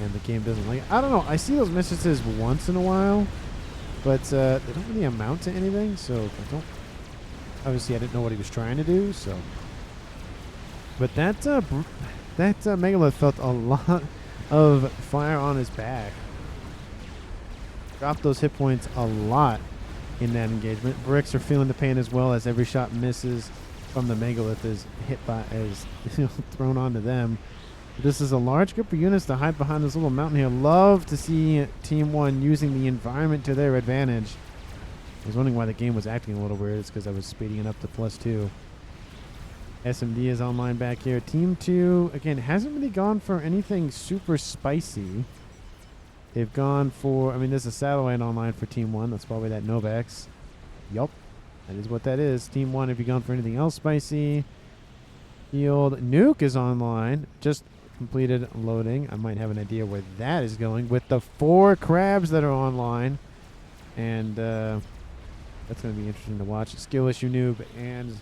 and the game doesn't like it. I don't know. I see those messages once in a while, but they don't really amount to anything, so I don't... Obviously, I didn't know what he was trying to do, so... But that Megalith felt a lot of fire on his back. Dropped those hit points a lot in that engagement. Bricks are feeling the pain as well, as every shot misses from the Megalith is hit by, thrown onto them. This is a large group of units to hide behind this little mountain here. Love to see Team 1 using the environment to their advantage. I was wondering why the game was acting a little weird. It's because I was speeding it up to +2. SMD is online back here. Team 2, again, hasn't really gone for anything super spicy. They've gone for, I mean, there's a satellite online for Team 1. That's probably that Novax. Yup, that is what that is. Team 1, have you gone for anything else spicy? Field Nuke is online. Just completed loading. I might have an idea where that is going with the 4 crabs that are online. And that's going to be interesting to watch. Skill issue noob, and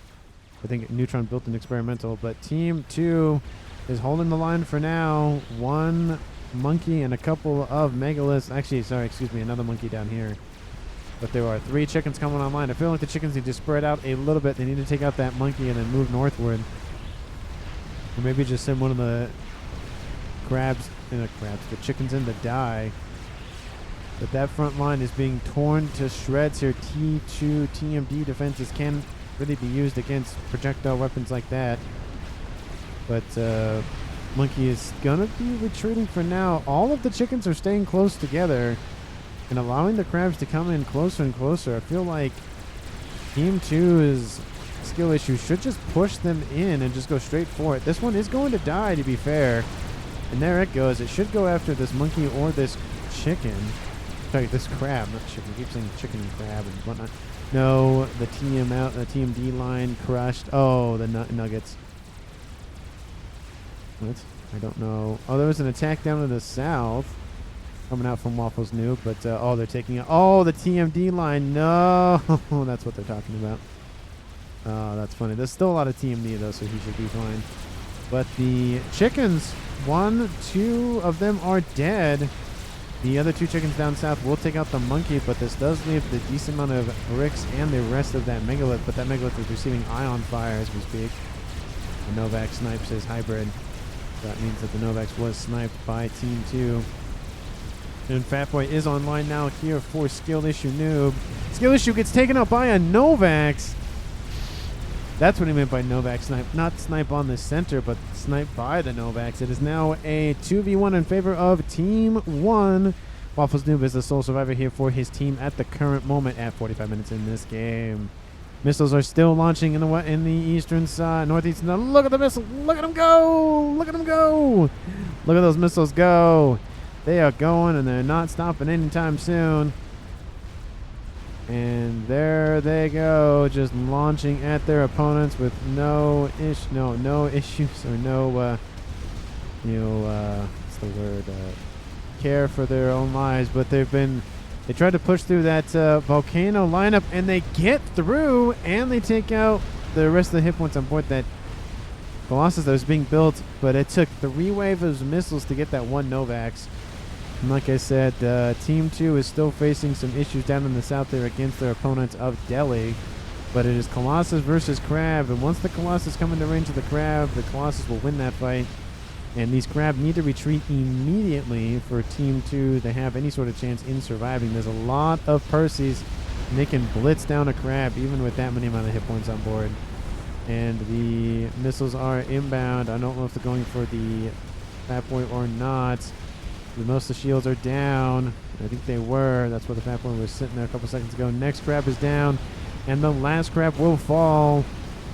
I think Neutron built an experimental. But Team 2 is holding the line for now. 1 monkey and a couple of megaliths. Actually, sorry, excuse me, another monkey down here. But there are 3 chickens coming online. I feel like the chickens need to spread out a little bit. They need to take out that monkey and then move northward. Or maybe just send one of the the chickens in to die. But that front line is being torn to shreds here. T2 TMD defenses can really be used against projectile weapons like that. But monkey is gonna be retreating for now. All of the chickens are staying close together and allowing the crabs to come in closer and closer. I feel like Team 2's skill issue should just push them in and just go straight for it. This one is going to die, to be fair. And there it goes. It should go after this monkey or this chicken. Sorry, this crab, not chicken. I keep saying chicken and crab and whatnot. No, the TMD line crushed. Oh, the nuggets. What? I don't know. Oh, there was an attack down to the south coming out from Waffles Nuke, but oh, they're taking it. Oh, the TMD line. No, that's what they're talking about. Oh, that's funny. There's still a lot of TMD though, so he should be fine. But the chickens, 1, 2 of them are dead. The other 2 chickens down south will take out the monkey, but this does leave the decent amount of bricks and the rest of that megalith. But that megalith is receiving ion fire as we speak. The Novax snipes his hybrid. That means that the Novax was sniped by Team 2. And Fatboy is online now here for Skill Issue Noob. Skill Issue gets taken out by a Novax. That's what he meant by Novax snipe. Not snipe on the center, but snipe by the Novax. It is now a 2v1 in favor of Team 1. Waffles Noob is the sole survivor here for his team at the current moment at 45 minutes in this game. Missiles are still launching in the eastern side, northeast. Now look at the missile. Look at them go. Look at them go. Look at those missiles go. They are going, and they're not stopping anytime soon. And there they go, just launching at their opponents with no issues or no, what's the word, care for their own lives. But they tried to push through that volcano lineup, and they get through, and they take out the rest of the hit points on board that Colossus that was being built. But it took 3 waves of missiles to get that 1 Novax. And like I said, Team 2 is still facing some issues down in the south there against their opponents of Delhi. But it is Colossus versus Crab, and once the Colossus come into range of the Crab, the Colossus will win that fight. And these Crab need to retreat immediately for Team 2 to have any sort of chance in surviving. There's a lot of Perseus, and they can blitz down a Crab even with that many amount of hit points on board. And the missiles are inbound. I don't know if they're going for the Fat Boy or not. Most of the shields are down. I think they were. That's where the Fat Boy was sitting there a couple seconds ago. Next Crab is down, and the last Crab will fall,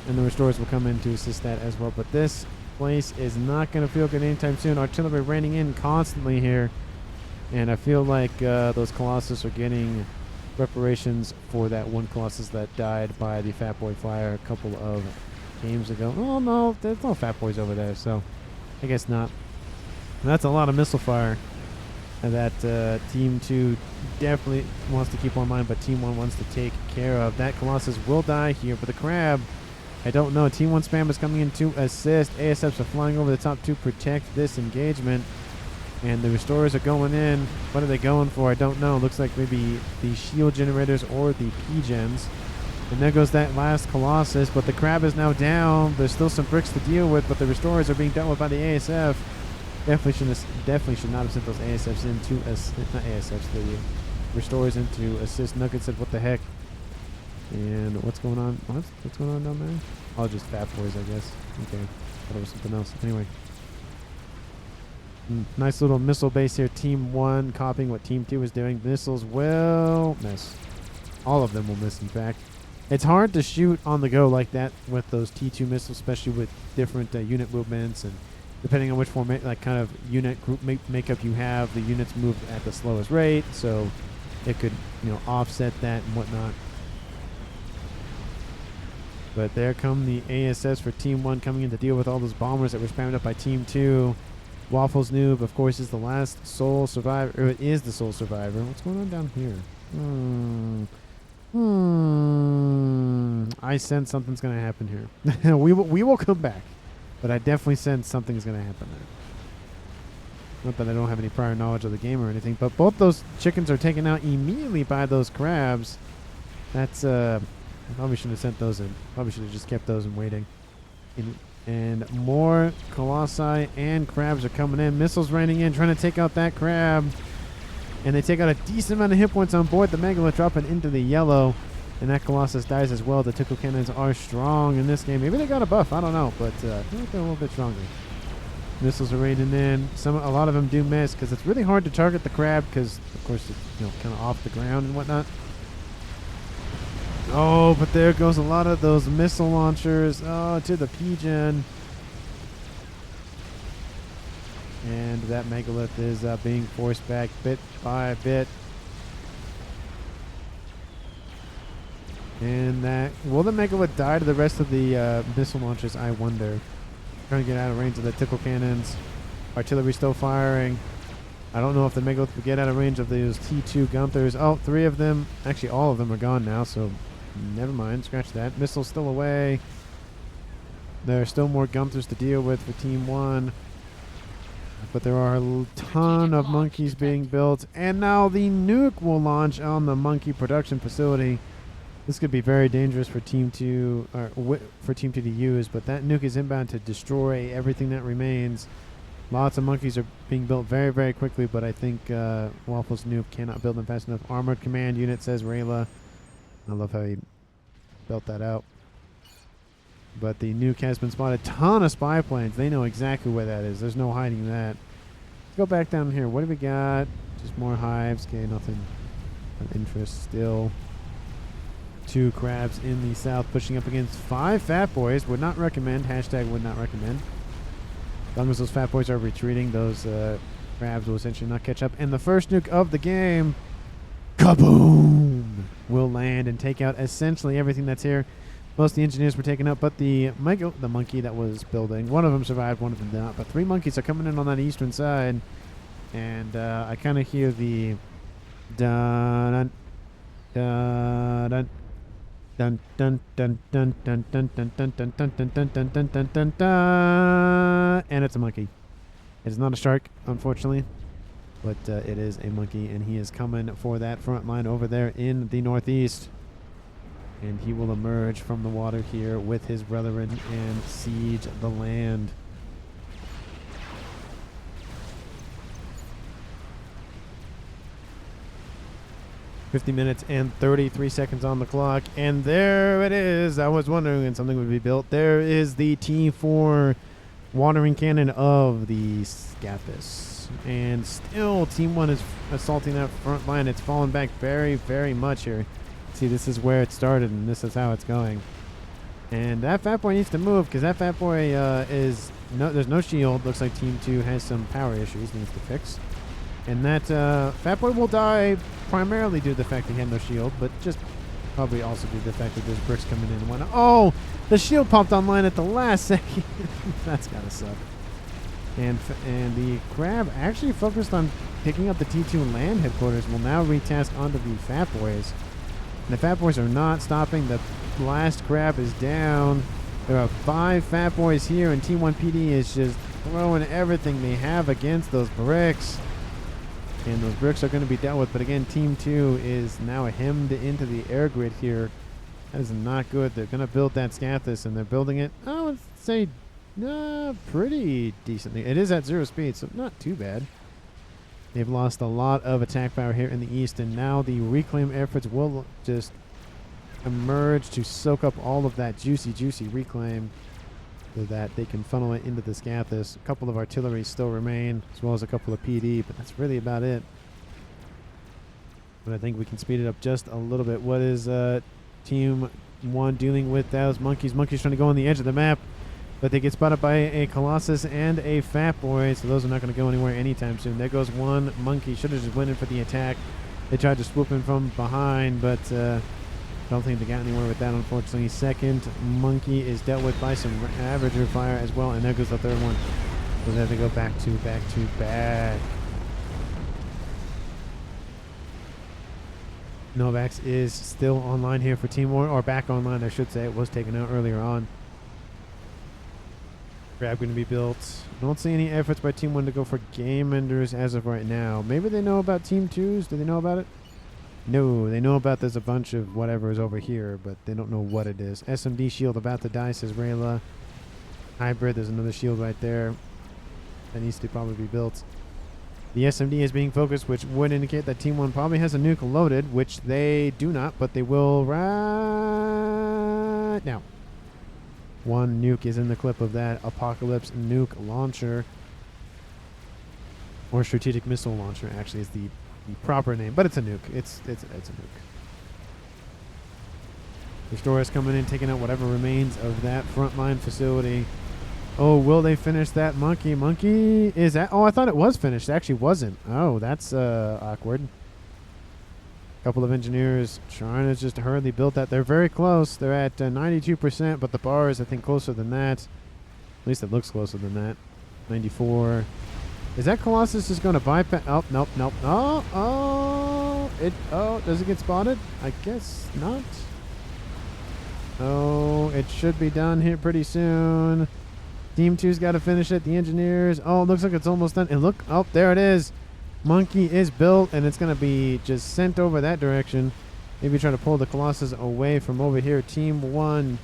and the Restorers will come in to assist that as well. But this place is not going to feel good anytime soon. Artillery raining in constantly here, and I feel like those Colossus are getting reparations for that 1 Colossus that died by the Fat Boy fire a couple of games ago. Oh, no, there's no Fat Boys over there, so I guess not. That's a lot of missile fire that Team 2 definitely wants to keep online, but Team 1 wants to take care of. That Colossus will die here, but the Crab, I don't know. Team 1 spam is coming in to assist. ASFs are flying over the top to protect this engagement, and the Restorers are going in. What are they going for? I don't know. Looks like maybe the shield generators or the P-gens. And there goes that last Colossus, but the Crab is now down. There's still some bricks to deal with, but the Restorers are being dealt with by the ASF. Definitely should not have sent those ASFs in to not ASFs, the Restorers in to assist. Nugget said, "What the heck?" And what's going on? What's going on down there? Oh, just Fat Boys, I guess. Okay, thought it was something else. Anyway, Nice little missile base here. Team 1 copying what Team 2 is doing. Missiles will miss. All of them will miss, in fact. It's hard to shoot on the go like that with those T2 missiles, especially with different unit movements, and depending on which format, like kind of unit group makeup you have, the units move at the slowest rate, so it could, offset that and whatnot. But there come the ASS for Team 1 coming in to deal with all those bombers that were spammed up by Team 2. Waffles Noob, of course, is the last sole survivor. Or it is the sole survivor. What's going on down here? I sense something's going to happen here. we will come back. But I definitely sense something's going to happen there. Not that I don't have any prior knowledge of the game or anything, but both those chickens are taken out immediately by those crabs. That's, I probably shouldn't have sent those in. Probably should have just kept those in waiting. And more colossi and crabs are coming in. Missiles raining in, trying to take out that crab. And they take out a decent amount of hit points on board the megalith, dropping into the yellow. And that colossus dies as well. The tickle cannons are strong in this game. Maybe they got a buff, I don't know, but I feel like they're a little bit stronger. Missiles are raining in. A lot of them do miss because it's really hard to target the crab because, of course, it's kind of off the ground and whatnot. Oh, but there goes a lot of those missile launchers. Oh, to the P-Gen. And that megalith is being forced back bit by bit. And that... Will the megalith die to the rest of the missile launchers? I wonder. Trying to get out of range of the tickle cannons. Artillery still firing. I don't know if the megalith will get out of range of those T2 Gunthers. Oh, 3 of them. Actually, all of them are gone now, so... Never mind, scratch that. Missile's still away. There are still more Gunthers to deal with for Team 1. But there are a ton of monkeys being built. And now the nuke will launch on the monkey production facility. This could be very dangerous for Team 2, or for Team 2 to use. But that nuke is inbound to destroy everything that remains. Lots of monkeys are being built very, very quickly. But I think Waffles Nuke cannot build them fast enough. Armored command unit, says Rayla. I love how he built that out. But the nuke has been spotted. Ton of spy planes. They know exactly where that is. There's no hiding that. Let's go back down here. What do we got? Just more hives. Okay, nothing of interest still. 2 crabs in the south pushing up against 5 fat boys. Would not recommend. Hashtag would not recommend. As long as those fat boys are retreating, those crabs will essentially not catch up. And the first nuke of the game, kaboom, will land and take out essentially everything that's here. Most of the engineers were taken out, but the monkey that was building, one of them survived, one of them did not. But 3 monkeys are coming in on that eastern side, and I kind of hear the dun dun dun dun dun dun dun dun dun dun dun dun dun dun dun dun dun dun dun, and it's a monkey. It is not a shark, unfortunately. But it is a monkey, and he is coming for that front line over there in the northeast. And he will emerge from the water here with his brethren and siege the land. $50 minutes and 33 seconds on the clock. And there it is. I was wondering when something would be built. There is the T4 watering cannon of the Scathus. And still, Team 1 is assaulting that front line. It's fallen back very, very much here. See, this is where it started, and this is how it's going. And that fat boy needs to move, because that fat boy there's no shield. Looks like Team 2 has some power issues needs to fix. And that fat boy will die primarily due to the fact that he had no shield, but just probably also due to the fact that there's bricks coming in and whatnot. Oh, the shield popped online at the last second. That's gotta suck. And the crab actually focused on picking up the T2 land headquarters. Will now retask onto the fat boys. And the fat boys are not stopping. The last crab is down. There are 5 fat boys here, and Team 1 PD is just throwing everything they have against those bricks. And those bricks are going to be dealt with. But again, Team 2 is now hemmed into the air grid here. That is not good. They're going to build that Scathus, and they're building it, I would say, pretty decently. It is at 0 speed, so not too bad. They've lost a lot of attack power here in the east, and now the reclaim efforts will just emerge to soak up all of that juicy, juicy reclaim. so that they can funnel it into the Scathus. A couple of artillery still remain, as well as a couple of PD, but that's really about it. But I think we can speed it up just a little bit. What is Team 1 dealing with those monkeys? Monkeys trying to go on the edge of the map, but they get spotted by a Colossus and a Fat Boy, so those are not going to go anywhere anytime soon. There goes one monkey. Should have just went in for the attack. They tried to swoop in from behind, but don't think they got anywhere with that, unfortunately. Second monkey is dealt with by some Ravager fire as well, and there goes the third one. So they have to go back to back. Novax is still online here for Team 1, or back online, I should say. It was taken out earlier on. Grab going to be built. I don't see any efforts by Team 1 to go for game enders as of right now. Maybe they know about Team 2's. Do they know about it? No, they know about there's a bunch of whatever is over here, but they don't know what it is. SMD shield about to die, says Rayla. Hybrid, there's another shield right there. That needs to probably be built. The SMD is being focused, which would indicate that Team 1 probably has a nuke loaded, which they do not, but they will right now. One nuke is in the clip of that Apocalypse nuke launcher. Or strategic missile launcher, actually, is the proper name, but it's a nuke. It's a nuke. Destroyers coming in, taking out whatever remains of that frontline facility. Oh, will they finish that monkey? Monkey is that? Oh, I thought it was finished. It actually wasn't. Oh, that's awkward. Couple of engineers trying to just hurriedly build that. They're very close. They're at 92%, but the bar is, I think, closer than that. At least it looks closer than that. 94. Is that Colossus just going to bypass? Oh, nope. Oh, does it get spotted? I guess not. Oh, it should be done here pretty soon. Team 2's got to finish it. The engineers. Oh, it looks like it's almost done. And look, oh, there it is. Monkey is built, and it's going to be just sent over that direction. Maybe try to pull the Colossus away from over here. Team 1,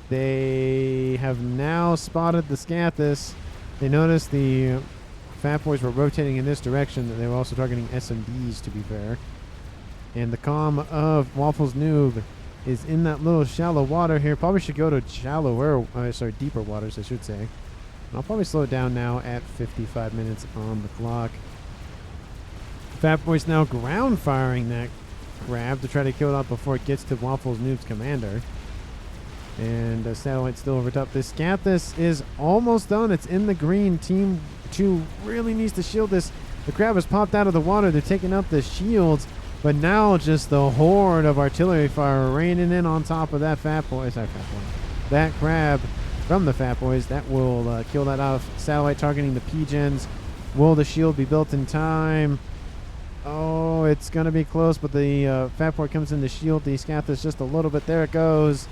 they have now spotted the Scathus. They noticed the Fat Boys were rotating in this direction, and they were also targeting SMDs, to be fair. And the comm of Waffles Noob is in that little shallow water here. Probably should go to deeper waters, I should say. And I'll probably slow it down now at 55 minutes on the clock. Fat Boy's now ground firing that grab to try to kill it off before it gets to Waffles Noob's commander. And Satellite still over top. This Scathus is almost done. It's in the green. Team 2 really needs to shield this. The crab has popped out of the water. They're taking out the shields. But now just the horde of artillery fire raining in on top of that Fat Boy. Sorry, Fat Boy. That crab from the Fat Boys. That will kill that off. Satellite targeting the P-Gens. Will the shield be built in time? Oh, it's going to be close, but the Fat Boy comes in to shield the Scathus just a little bit. There it goes.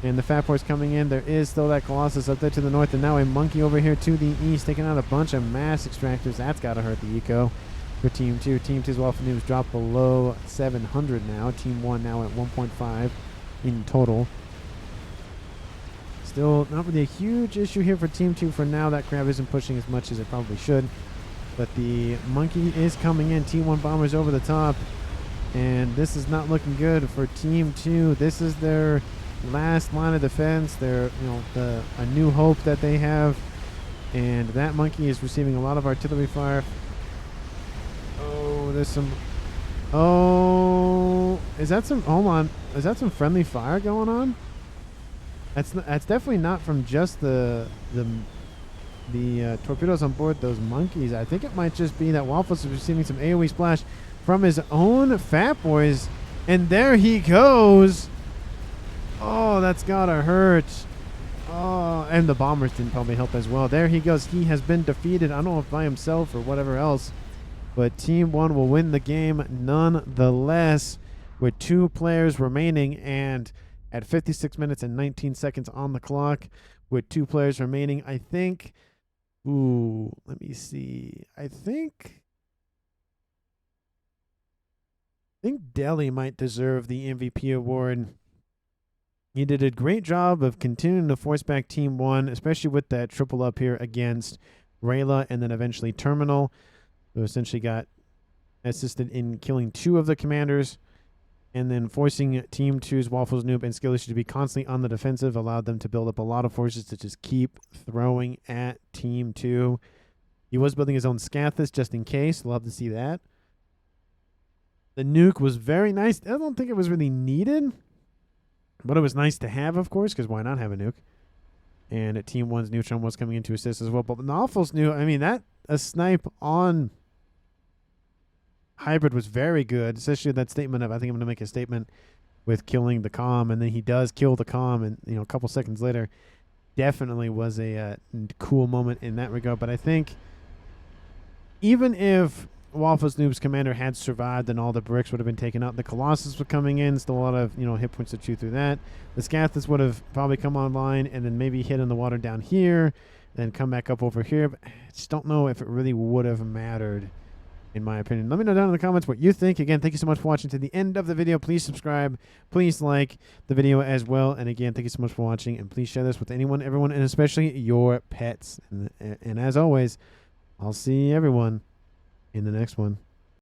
And the Fat Boy's coming in. There is still that Colossus up there to the north, and now a monkey over here to the east, taking out a bunch of mass extractors. That's got to hurt the eco for Team 2. Team 2's Waffle News dropped below 700 now. Team 1 now at 1.5 in total. Still not really a huge issue here for Team 2 for now. That crab isn't pushing as much as it probably should. But the monkey is coming in. Team 1 bombers over the top. And this is not looking good for Team 2. This is their last line of defense. They're, a new hope that they have. And that monkey is receiving a lot of artillery fire. Oh, there's some... Oh, is that some... Hold on. Is that some friendly fire going on? That's definitely not from just the torpedoes on board those monkeys. I think it might just be that Waffles is receiving some AoE splash from his own Fat Boys. And there he goes. Oh, that's gotta hurt. Oh, and the bombers didn't probably help as well. There he goes. He has been defeated. I don't know if by himself or whatever else. But Team 1 will win the game nonetheless with 2 players remaining. And at 56 minutes and 19 seconds on the clock with 2 players remaining, I think... Ooh, let me see. I think Delhi might deserve the MVP award. He did a great job of continuing to force back Team 1, especially with that triple up here against Rayla and then eventually Terminal, who essentially got assisted in killing 2 of the commanders. And then forcing Team 2's Waffles, Noob, and Skirmishes to be constantly on the defensive allowed them to build up a lot of forces to just keep throwing at Team 2. He was building his own Scathis just in case. Love to see that. The nuke was very nice. I don't think it was really needed, but it was nice to have, of course, because why not have a nuke? And at Team 1's Neutron was coming in to assist as well. But Waffles knew, I mean, a snipe on Hybrid was very good, especially that statement of, I think I'm going to make a statement with killing the comm, and then he does kill the comm, and a couple seconds later, definitely was a cool moment in that regard. But I think even if Waffles Noob's commander had survived, then all the bricks would have been taken out. The Colossus were coming in, still a lot of hit points to chew through that. The Scathis would have probably come online and then maybe hit in the water down here, then come back up over here. But I just don't know if it really would have mattered, in my opinion. Let me know down in the comments what you think. Again, thank you so much for watching to the end of the video. Please subscribe. Please like the video as well. And again, thank you so much for watching. And please share this with anyone, everyone, and especially your pets. And as always, I'll see everyone in the next one.